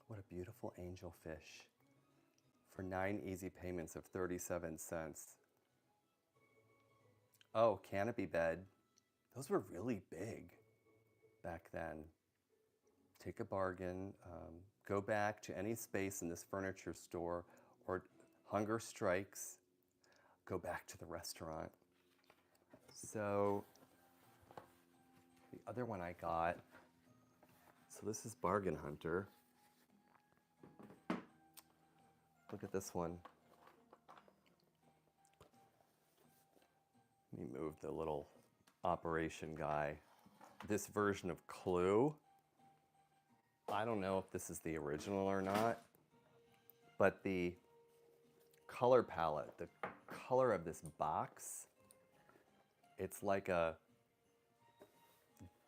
What a beautiful angelfish for 9 easy payments of 37 cents. Oh, canopy bed. Those were really big back then. Take a bargain. Go back to any space in this furniture store or hunger strikes. Go back to the restaurant. So the other one I got, so this is Bargain Hunter. Look at this one. Let me move the little operation guy. This version of Clue, I don't know if this is the original or not, but the color palette, the color of this box, it's like a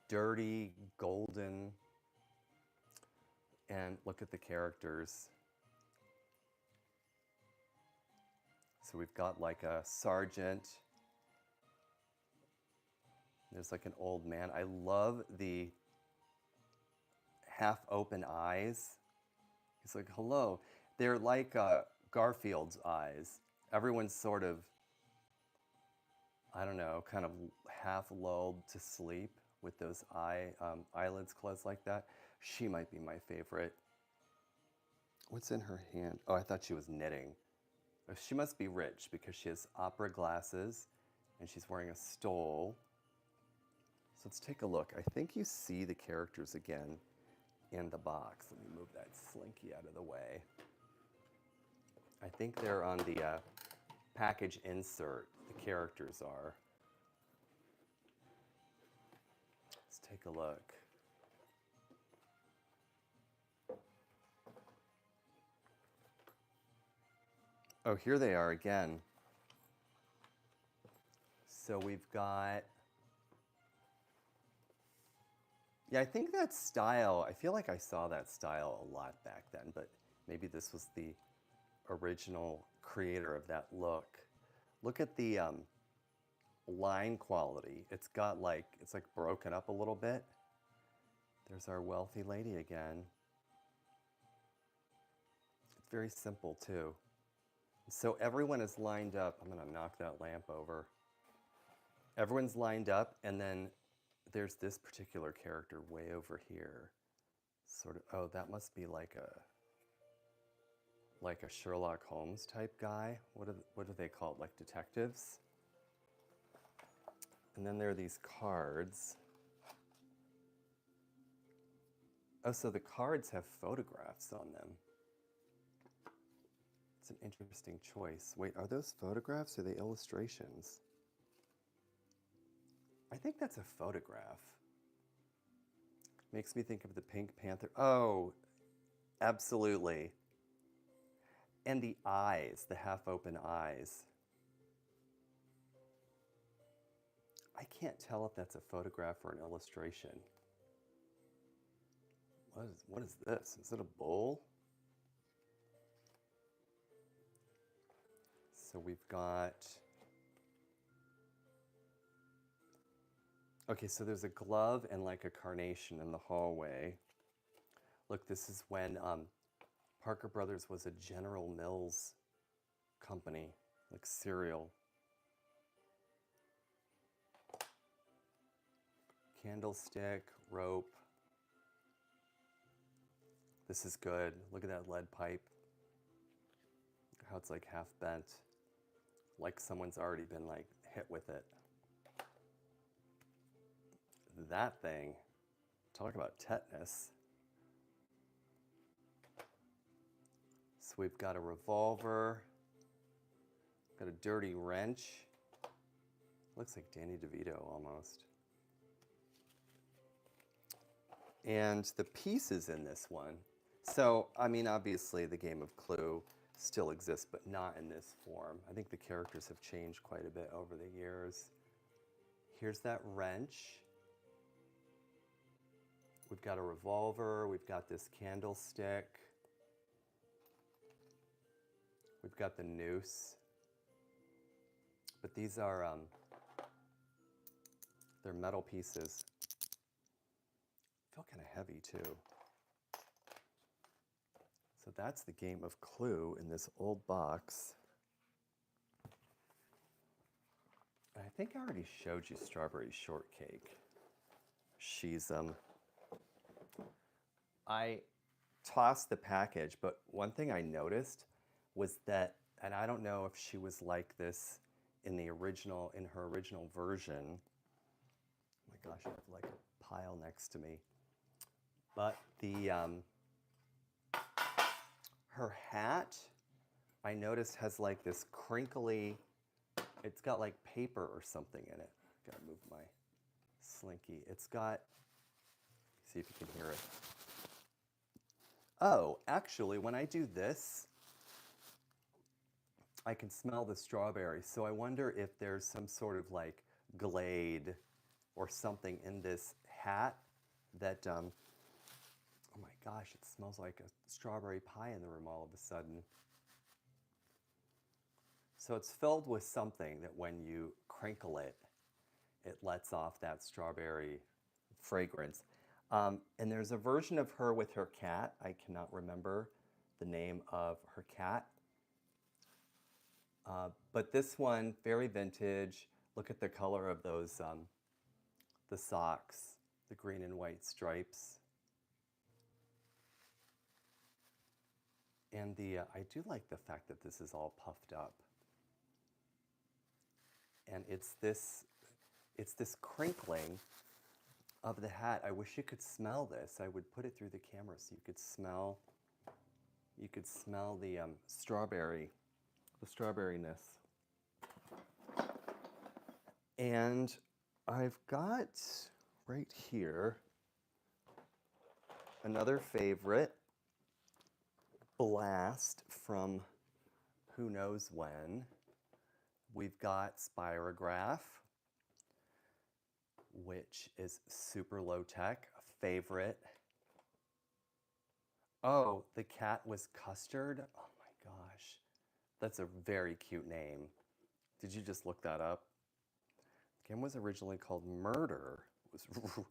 dirty golden, and look at the characters. So we've got like a sergeant. There's like an old man. I love the half open eyes. He's like, hello. They're like Garfield's eyes. Everyone's sort of, I don't know, kind of half lulled to sleep with those eyelids closed like that. She might be my favorite. What's in her hand? Oh, I thought she was knitting. She must be rich because she has opera glasses and she's wearing a stole. So let's take a look. I think you see the characters again in the box. Let me move that slinky out of the way. I think they're on the package insert. The characters are. Let's take a look. Oh, here they are again. So we've got, yeah, I think that style, I feel like I saw that style a lot back then, but maybe this was the original creator of that look. Look at the line quality. It's got like, it's like broken up a little bit. There's our wealthy lady again. It's very simple too. So everyone is lined up. I'm gonna knock that lamp over. Everyone's lined up, and then there's this particular character way over here. Sort of, oh, that must be like a Sherlock Holmes type guy. What are they called? Like detectives? And then there are these cards. Oh, so the cards have photographs on them. It's an interesting choice. Wait, are those photographs or are they illustrations? I think that's a photograph. Makes me think of the Pink Panther. Oh, absolutely. And the eyes, the half-open eyes. I can't tell if that's a photograph or an illustration. What is this? Is it a bowl? So we've got, okay, so there's a glove and like a carnation in the hallway. Look, this is when Parker Brothers was a General Mills company, like cereal. Candlestick, rope. This is good. Look at that lead pipe. How it's like half bent. Like someone's already been like hit with it. That thing, talk about tetanus. So we've got a revolver, got a dirty wrench. Looks like Danny DeVito almost. And the pieces in this one. So, I mean, obviously the game of Clue still exists, but not in this form. I think the characters have changed quite a bit over the years. Here's that wrench. We've got a revolver. We've got this candlestick. We've got the noose. But these are, they're metal pieces. Feel kind of heavy too. So that's the game of Clue in this old box. I think I already showed you Strawberry Shortcake. She's, I tossed the package, but one thing I noticed was that, and I don't know if she was like this in her original version. Oh my gosh, I have like a pile next to me. But her hat, I noticed, has like this crinkly, it's got like paper or something in it. Gotta move my slinky. It's got, see if you can hear it. Oh, actually, when I do this, I can smell the strawberry. So I wonder if there's some sort of like Glade or something in this hat that, oh my gosh, it smells like a strawberry pie in the room all of a sudden. So it's filled with something that when you crinkle it, it lets off that strawberry fragrance. And there's a version of her with her cat. I cannot remember the name of her cat. But this one, very vintage. Look at the color of those, the socks, the green and white stripes. And I do like the fact that this is all puffed up. And it's this crinkling of the hat. I wish you could smell this. I would put it through the camera so you could smell the strawberryness. And I've got right here another favorite, Blast from who knows when. We've got Spirograph, which is super low tech, a favorite. Oh, the cat was Custard? Oh my gosh. That's a very cute name. Did you just look that up? The game was originally called Murder. It was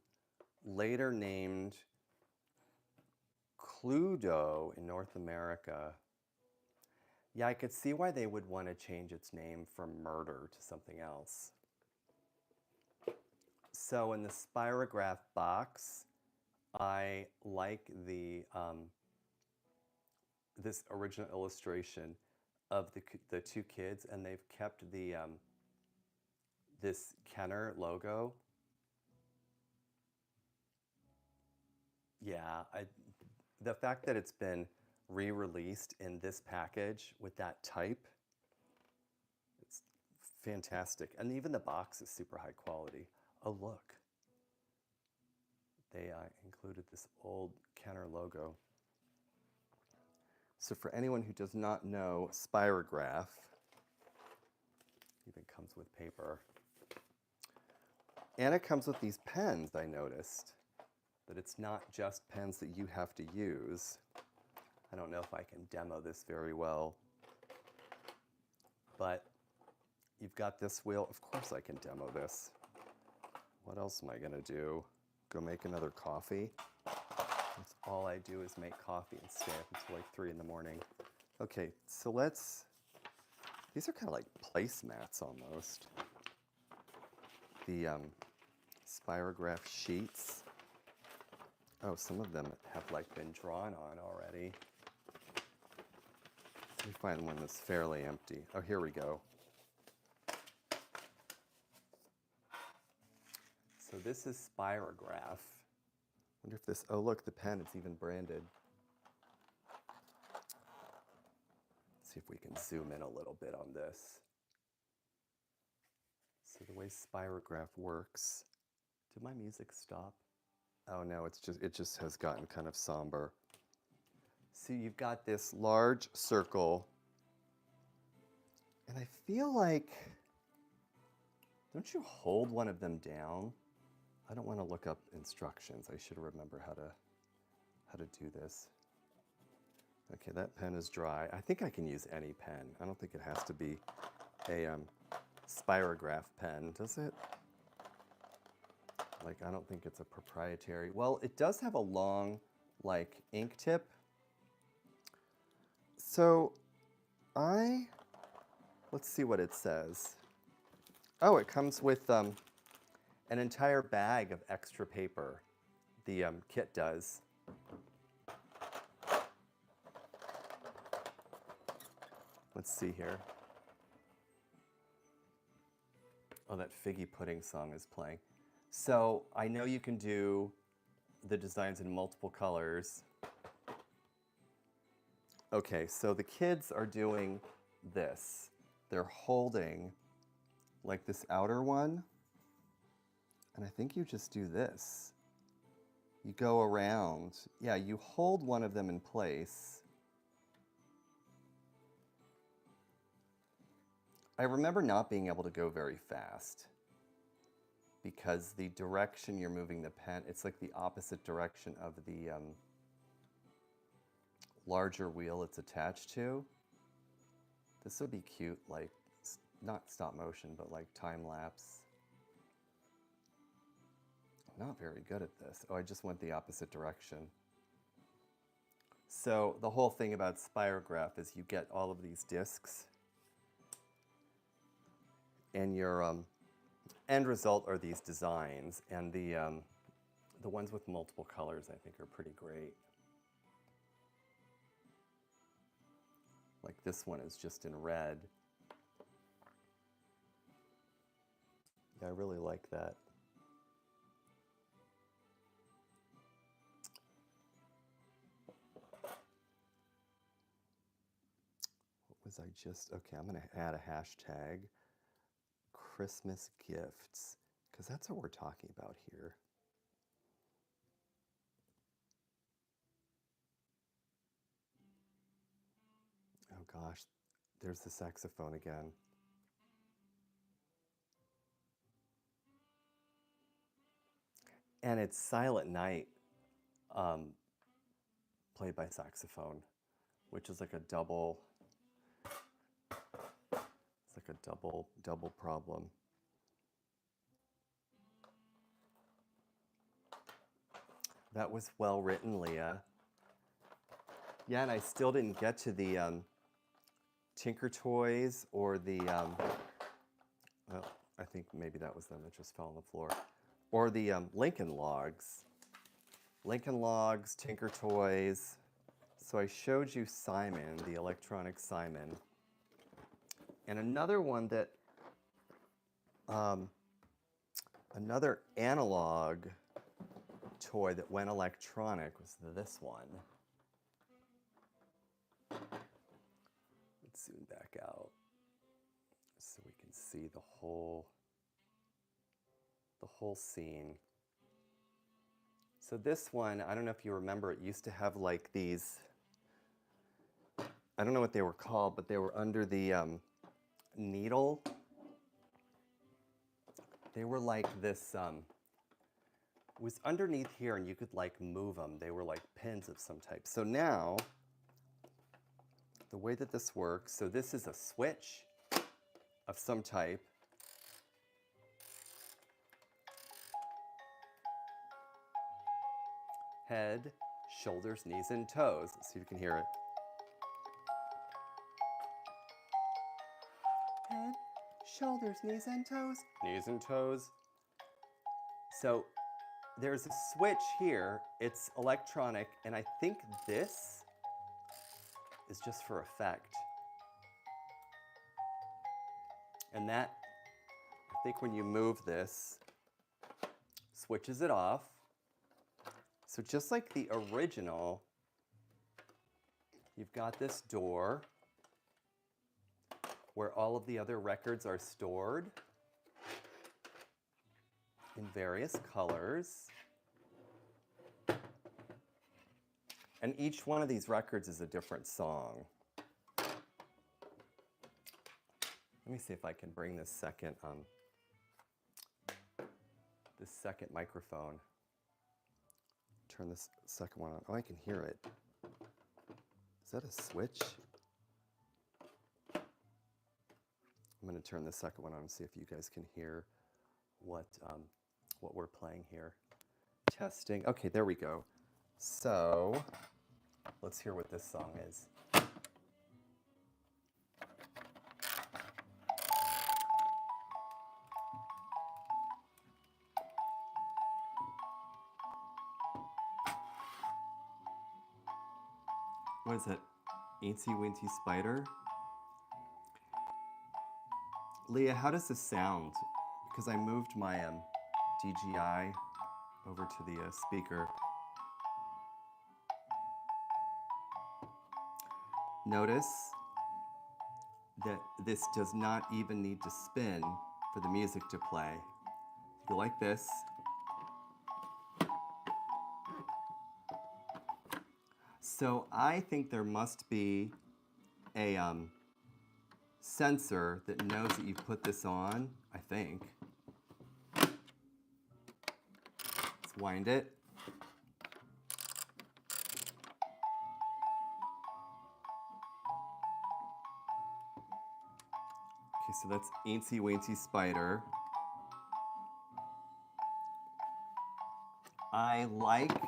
later named Cluedo in North America. Yeah, I could see why they would want to change its name from Murder to something else. So in the Spirograph box, I like this original illustration of the two kids, and they've kept the this Kenner logo. Yeah, the fact that it's been re-released in this package with that type, it's fantastic. And even the box is super high quality. Oh, look. They included this old Kenner logo. So for anyone who does not know, Spirograph even comes with paper. And it comes with these pens, I noticed. That it's not just pens that you have to use. I don't know if I can demo this very well. But you've got this wheel. Of course I can demo this. What else am I going to do? Go make another coffee? That's all I do is make coffee and stay up until like 3 in the morning. Okay, so these are kind of like placemats almost. The Spirograph sheets. Oh, some of them have like been drawn on already. Let me find one that's fairly empty. Oh, here we go. So this is Spirograph. Wonder if this, oh look, the pen, it's even branded. Let's see if we can zoom in a little bit on this. So the way Spirograph works, did my music stop? Oh no, it just has gotten kind of somber. So you've got this large circle, and I feel like, don't you hold one of them down? I don't want to look up instructions. I should remember how to do this. Okay, that pen is dry. I think I can use any pen. I don't think it has to be a Spirograph pen, does it? Like, I don't think it's a proprietary. Well, it does have a long, like, ink tip. So, let's see what it says. Oh, it comes with an entire bag of extra paper. The kit does. Let's see here. Oh, that figgy pudding song is playing. So I know you can do the designs in multiple colors. Okay, so the kids are doing this. They're holding like this outer one, and I think you just do this. You go around. Yeah, you hold one of them in place. I remember not being able to go very fast because the direction you're moving the pen, it's like the opposite direction of the larger wheel it's attached to. This would be cute, like, not stop motion, but like time lapse. I'm not very good at this. Oh, I just went the opposite direction. So the whole thing about Spirograph is you get all of these discs, and your end result are these designs, and the ones with multiple colors I think are pretty great. Like this one is just in red. Yeah, I really like that. What was I just, okay, I'm gonna add a hashtag, Christmas gifts, because that's what we're talking about here. Oh gosh, There's the saxophone again. And it's Silent Night, played by saxophone, which is like a double, it's like a double problem. That was well written, Leah. Yeah, and I still didn't get to the Tinker Toys or the, well, I think maybe that was them that just fell on the floor. Or the Lincoln Logs. Lincoln Logs, Tinker Toys. So I showed you Simon, the electronic Simon. And another one that, another analog toy that went electronic was this one. Let's zoom back out so we can see the whole scene. So this one, I don't know if you remember, it used to have like these, I don't know what they were called, but they were under the needle. They were like this, it was underneath here and you could like move them. They were like pins of some type. So now, the way that this works, so this is a switch of some type. Head, shoulders, knees, and toes. Let's see if you can hear it. Head, shoulders, knees, and toes. Knees and toes. So there's a switch here. It's electronic, and I think this is just for effect. And that, I think when you move this, switches it off. So just like the original, you've got this door where all of the other records are stored in various colors. And each one of these records is a different song. Let me see if I can bring this second microphone. Turn this second one on. Oh, I can hear it. Is that a switch? I'm going to turn the second one on and see if you guys can hear what we're playing here. Testing. Okay, there we go. So let's hear what this song is. What is it? Eensy Weensy Spider? Leah, how does this sound? Because I moved my DJI over to the speaker. Notice that this does not even need to spin for the music to play. You go like this. So I think there must be a sensor that knows that you've put this on, I think. Let's wind it. Okay, so that's Eensy Weensy Spider. I like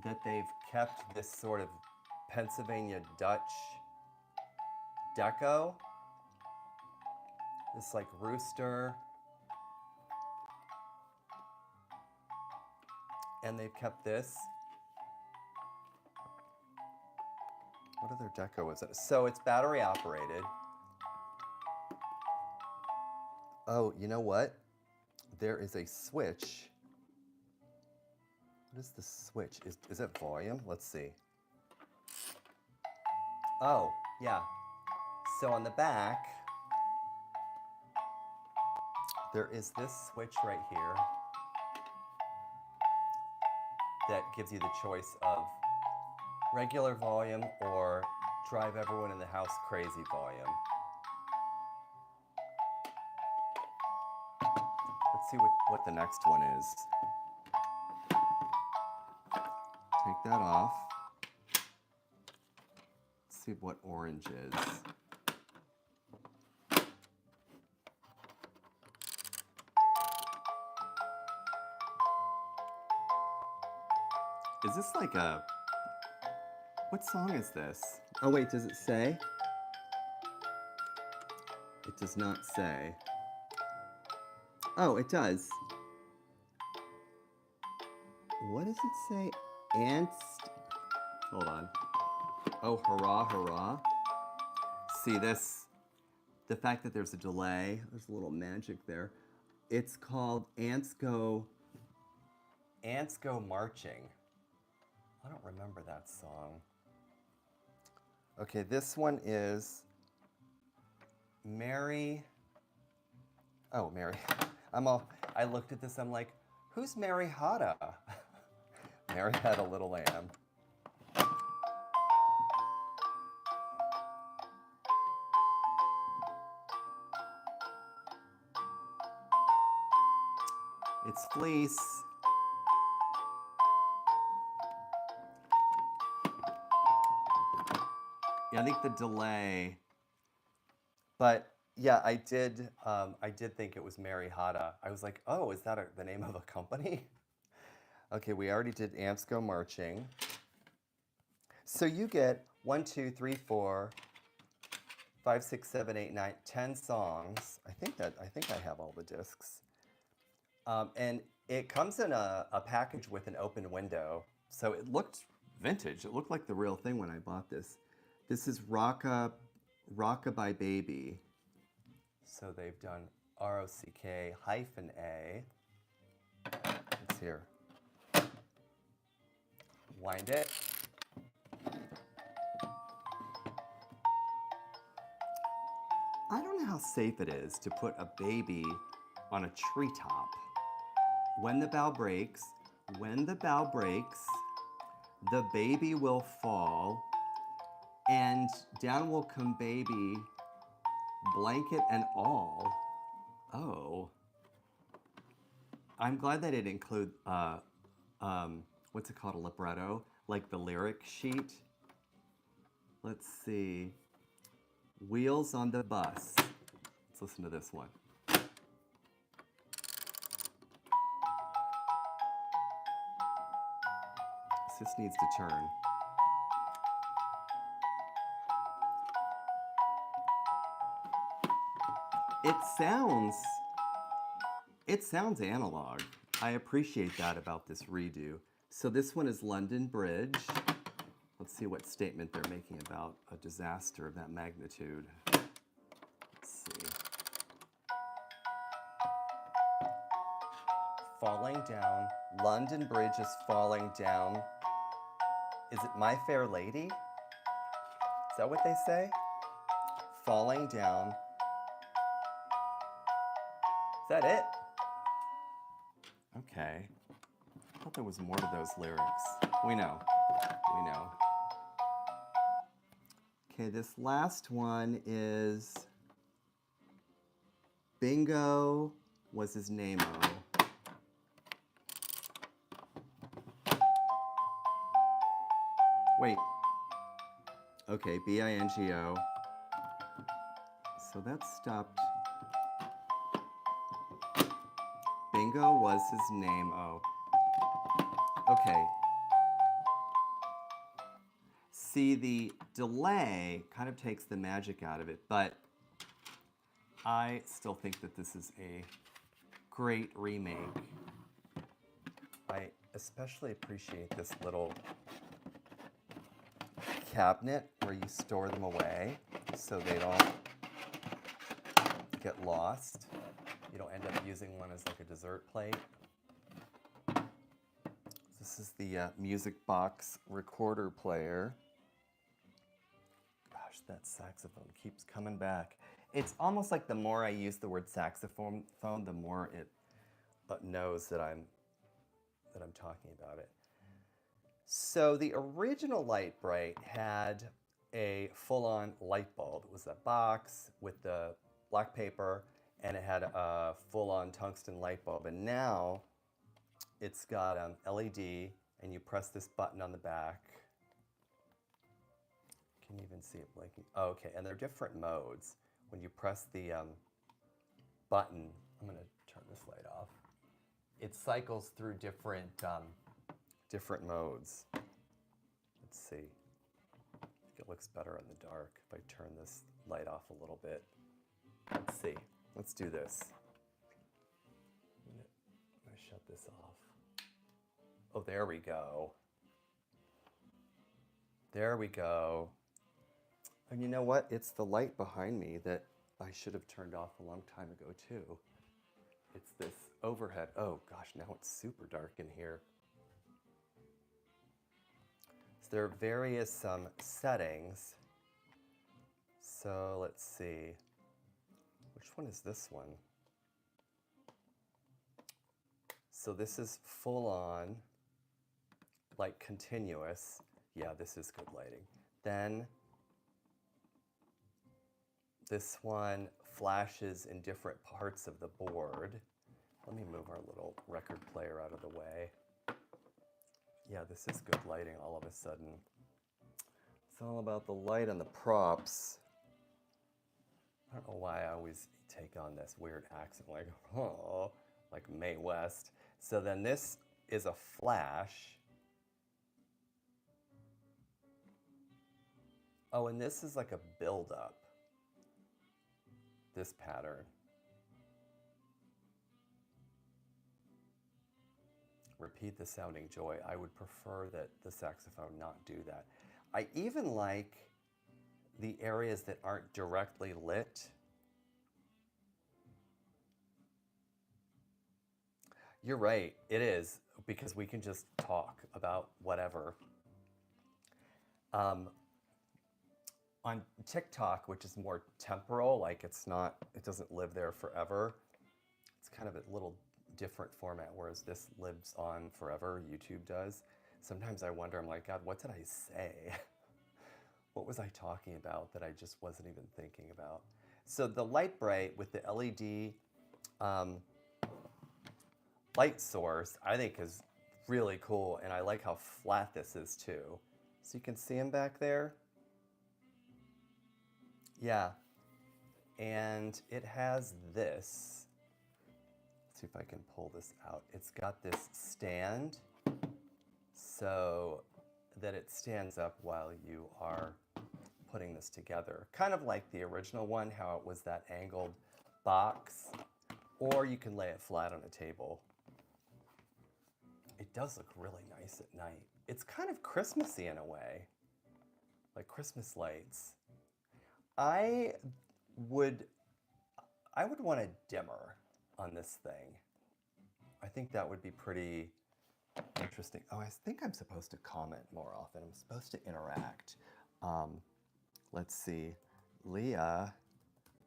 that they've kept this sort of Pennsylvania Dutch deco. This like rooster. And they've kept this. What other deco is it? So it's battery operated. Oh, you know what? There is a switch. What is the switch? Is it volume? Let's see. Oh, yeah. So on the back, there is this switch right here that gives you the choice of regular volume or drive everyone in the house crazy volume. Let's see what the next one is. Take that off. Let's see what orange is. Is this like a... What song is this? Oh wait, does it say? It does not say. Oh, it does. What does it say? Ants... Hold on. Oh, hurrah, hurrah. See this? The fact that there's a delay, there's a little magic there. It's called Ants Go Marching. I don't remember that song. Okay, this one is Mary. Oh, Mary. I looked at this, I'm like, who's Mary Hada? Mary Had a Little Lamb. It's Fleece. Yeah, I think the delay, but yeah, I did think it was Mary Hada. I was like, oh, is that the name of a company? Okay, we already did Ants Go Marching. So you get 1, 2, 3, 4, 5, 6, 7, 8, 9, 10 songs. I think I have all the discs. And it comes in a package with an open window. So it looked vintage. It looked like the real thing when I bought this. This is Rockabye Baby. So they've done ROCK-A. It's here. Wind it. I don't know how safe it is to put a baby on a treetop. When the bough breaks, the baby will fall, and down will come baby, blanket and all. Oh. I'm glad they didn't include, what's it called, a libretto? Like the lyric sheet. Let's see. Wheels on the Bus. Let's listen to this one. This just needs to turn. It sounds analog. I appreciate that about this redo. So this one is London Bridge. Let's see what statement they're making about a disaster of that magnitude. Let's see. Falling down. London Bridge is falling down. Is it My Fair Lady? Is that what they say? Falling down. Is that it? Okay. I thought there was more to those lyrics. We know. Okay, this last one is Bingo was his name-o. Wait. Okay, B-I-N-G-O. So that stopped. Bingo was his name-o. Okay. See, the delay kind of takes the magic out of it, but I still think that this is a great remake. I especially appreciate this little cabinet where you store them away so they don't get lost. You don't end up using one as like a dessert plate. This is the music box recorder player. Gosh, that saxophone keeps coming back. It's almost like the more I use the word saxophone, the more it knows that I'm talking about it. So the original Light Bright had a full-on light bulb. It was a box with the black paper, and it had a full-on tungsten light bulb. And now it's got LED, and you press this button on the back. Can you even see it blinking? Oh, okay, and there are different modes. When you press the button, I'm gonna turn this light off. It cycles through different modes. Let's see. I think it looks better in the dark if I turn this light off a little bit. Let's see. Let's do this. I'm gonna shut this off. Oh, there we go. There we go. And you know what? It's the light behind me that I should have turned off a long time ago too. It's this overhead. Oh gosh, now it's super dark in here. So there are various settings. So let's see. Which one is this one? So this is full on, like continuous. Yeah, this is good lighting. Then this one flashes in different parts of the board. Let me move our little record player out of the way. Yeah, this is good lighting all of a sudden. It's all about the light and the props. I don't know why I always take on this weird accent, like, oh, like Mae West. So then this is a flash. Oh, and this is like a build-up. This pattern. Repeat the sounding joy. I would prefer that the saxophone not do that. I even like the areas that aren't directly lit. You're right, it is, because we can just talk about whatever. On TikTok, which is more temporal, like it doesn't live there forever. It's kind of a little different format, whereas this lives on forever, YouTube does. Sometimes I wonder, I'm like, God, what did I say? What was I talking about that I just wasn't even thinking about? So the Light Bright with the LED light source, I think is really cool, and I like how flat this is too. So you can see them back there. Yeah, and it has this. Let's see if I can pull this out. It's got this stand so that it stands up while you are putting this together. Kind of like the original one, how it was that angled box, or you can lay it flat on a table. It does look really nice at night. It's kind of Christmassy in a way, like Christmas lights. I would want a dimmer on this thing. I think that would be pretty interesting. Oh, I think I'm supposed to comment more often. I'm supposed to interact. Let's see. Leah,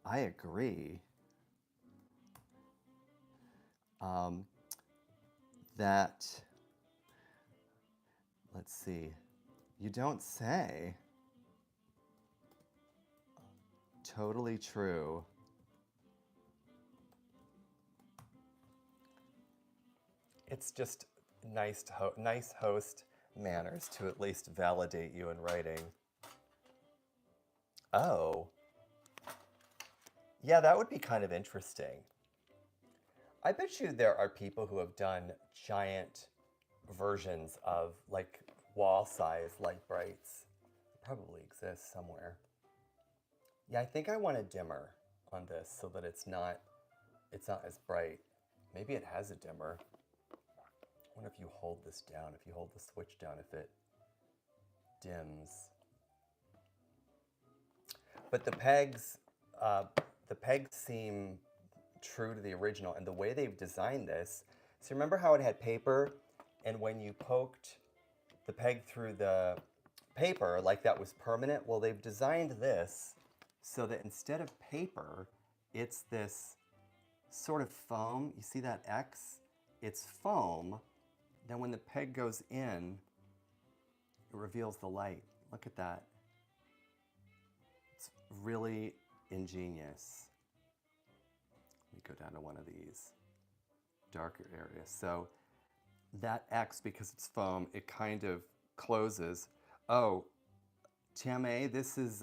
I agree. That, let's see. You don't say. Totally true. It's just nice host manners to at least validate you in writing. Oh. Yeah, that would be kind of interesting. I bet you there are people who have done giant versions of like wall-size light brights. It probably exists somewhere. Yeah, I think I want a dimmer on this so that it's not as bright. Maybe it has a dimmer. I wonder if you hold this down, if you hold the switch down, if it dims. But the pegs seem true to the original, and the way they've designed this. So remember how it had paper, and when you poked the peg through the paper, like that was permanent? Well, they've designed this so that instead of paper, it's this sort of foam. You see that X? It's foam. Then when the peg goes in, it reveals the light. Look at that. really ingenious. Let me go down to one of these darker areas. So that X, because it's foam, it kind of closes. Oh, Tiame, this is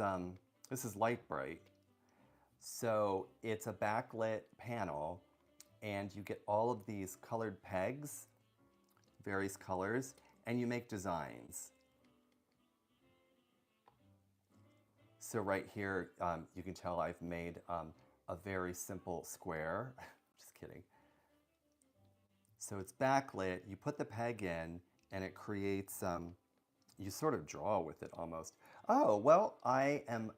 Light Bright. So it's a backlit panel, and you get all of these colored pegs, various colors, and you make designs. So right here, you can tell I've made a very simple square. Just kidding. So it's backlit, you put the peg in, and it creates, you sort of draw with it almost. Oh, well, I am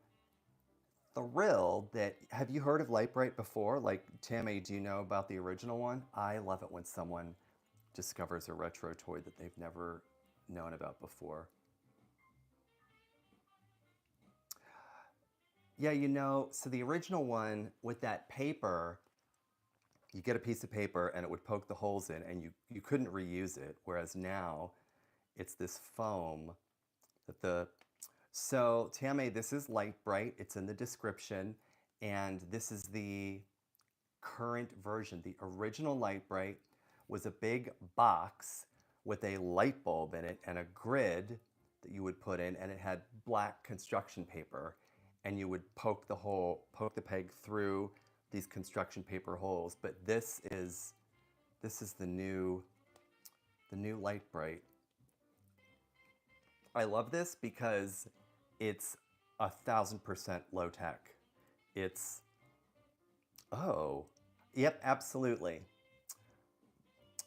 thrilled that, have you heard of Light Bright before? Like, Tammy, do you know about the original one? I love it when someone discovers a retro toy that they've never known about before. Yeah, you know, so the original one with that paper, you get a piece of paper and it would poke the holes in and you couldn't reuse it, whereas now it's this foam that the... So, Tammy, this is Light Bright. It's in the description, and this is the current version. The original Light Bright was a big box with a light bulb in it and a grid that you would put in, and it had black construction paper, and you would poke the peg through these construction paper holes. But this is the new Light Bright. I love this because it's 1000% low tech. It's, oh, yep, absolutely.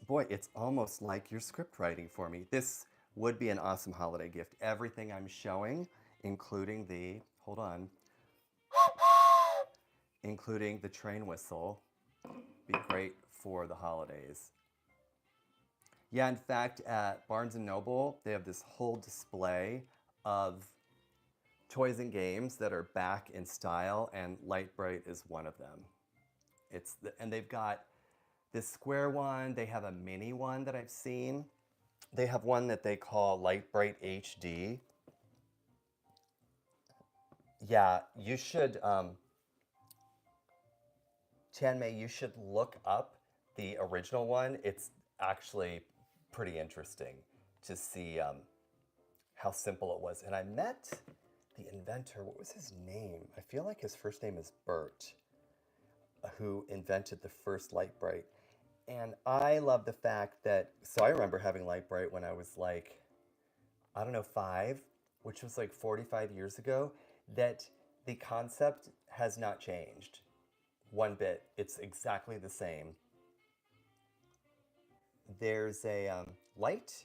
Boy, it's almost like you're script writing for me. This would be an awesome holiday gift. Everything I'm showing, including the, hold on, including the train whistle, be great for the holidays. Yeah, in fact, at Barnes & Noble, they have this whole display of toys and games that are back in style, and Light Bright is one of them. And they've got this square one, they have a mini one that I've seen. They have one that they call Light Bright HD. Yeah, you should, Tianmei, you should look up the original one. It's actually pretty interesting to see how simple it was. And I met the inventor. What was his name? I feel like his first name is Bert, who invented the first Light Bright. And I love the fact that, so I remember having Light Bright when I was like, I don't know, 5, which was like 45 years ago, that the concept has not changed one bit. It's exactly the same. There's a light,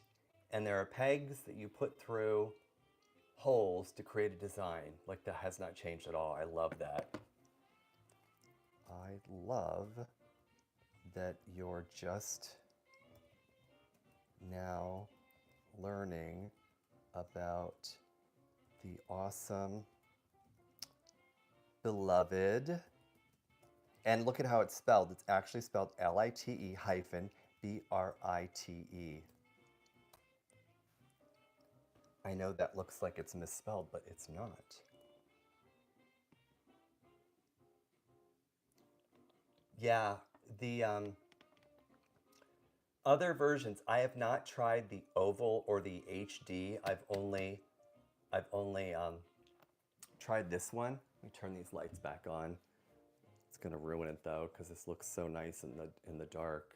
and there are pegs that you put through holes to create a design. Like, that has not changed at all. I love that. I love that you're just now learning about the awesome beloved. And look at how it's spelled. It's actually spelled Lite hyphen Brite. I know that looks like it's misspelled, but it's not. Yeah, the other versions, I have not tried the oval or the HD. I've only tried this one. Let me turn these lights back on. It's gonna ruin it though, because this looks so nice in the dark.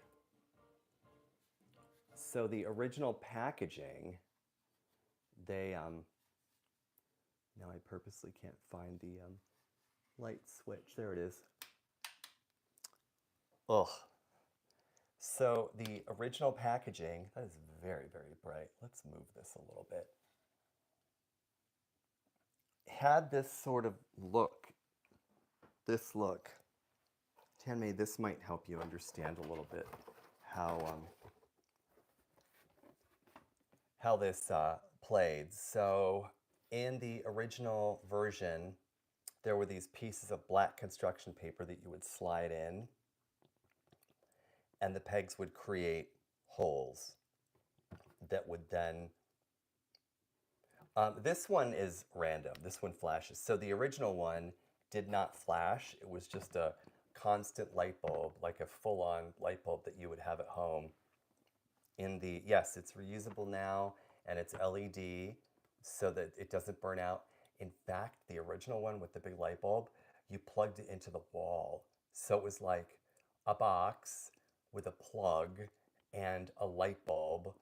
So the original packaging, they now I purposely can't find the light switch. There it is. Ugh. So the original packaging, that is very, very bright. Let's move this a little bit. Had this sort of look, this look. Tianmei, this might help you understand a little bit how this played. So in the original version, there were these pieces of black construction paper that you would slide in, and the pegs would create holes that would then... this one is random. This one flashes. So the original one did not flash. It was just a constant light bulb, like a full-on light bulb that you would have at home. Yes, it's reusable now, and it's LED so that it doesn't burn out. In fact, the original one with the big light bulb, you plugged it into the wall. So it was like a box with a plug and a light bulb.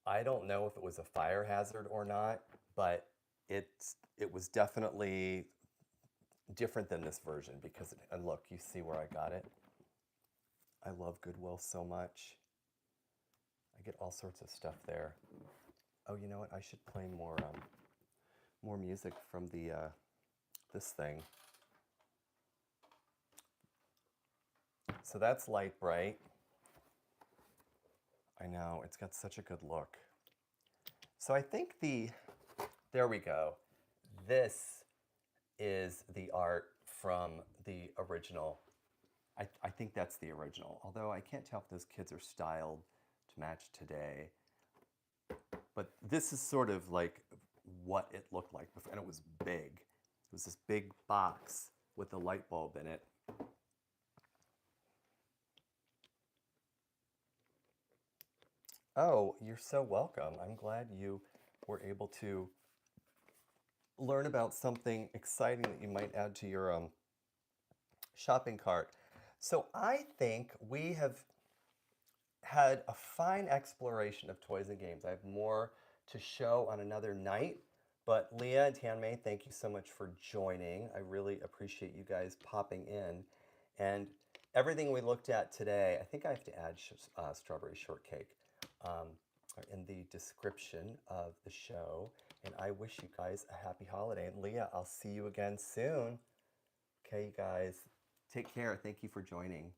I don't know if it was a fire hazard or not, but it was definitely different than this version because, and look, you see where I got it. I love Goodwill so much. I get all sorts of stuff there. Oh, you know what? I should play more music from this thing. So that's Light Bright. I know, it's got such a good look. So I think there we go. This is the art from the original. I think that's the original, although I can't tell if those kids are styled to match today. But this is sort of like what it looked like before, and it was big. It was this big box with a light bulb in it. Oh, you're so welcome. I'm glad you were able to learn about something exciting that you might add to your shopping cart. So I think we have had a fine exploration of toys and games. I have more to show on another night, but Leah and Tanmay, thank you so much for joining. I really appreciate you guys popping in. And everything we looked at today, I think I have to add strawberry shortcake in the description of the show. And I wish you guys a happy holiday. And Leah, I'll see you again soon. Okay, you guys, take care. Thank you for joining.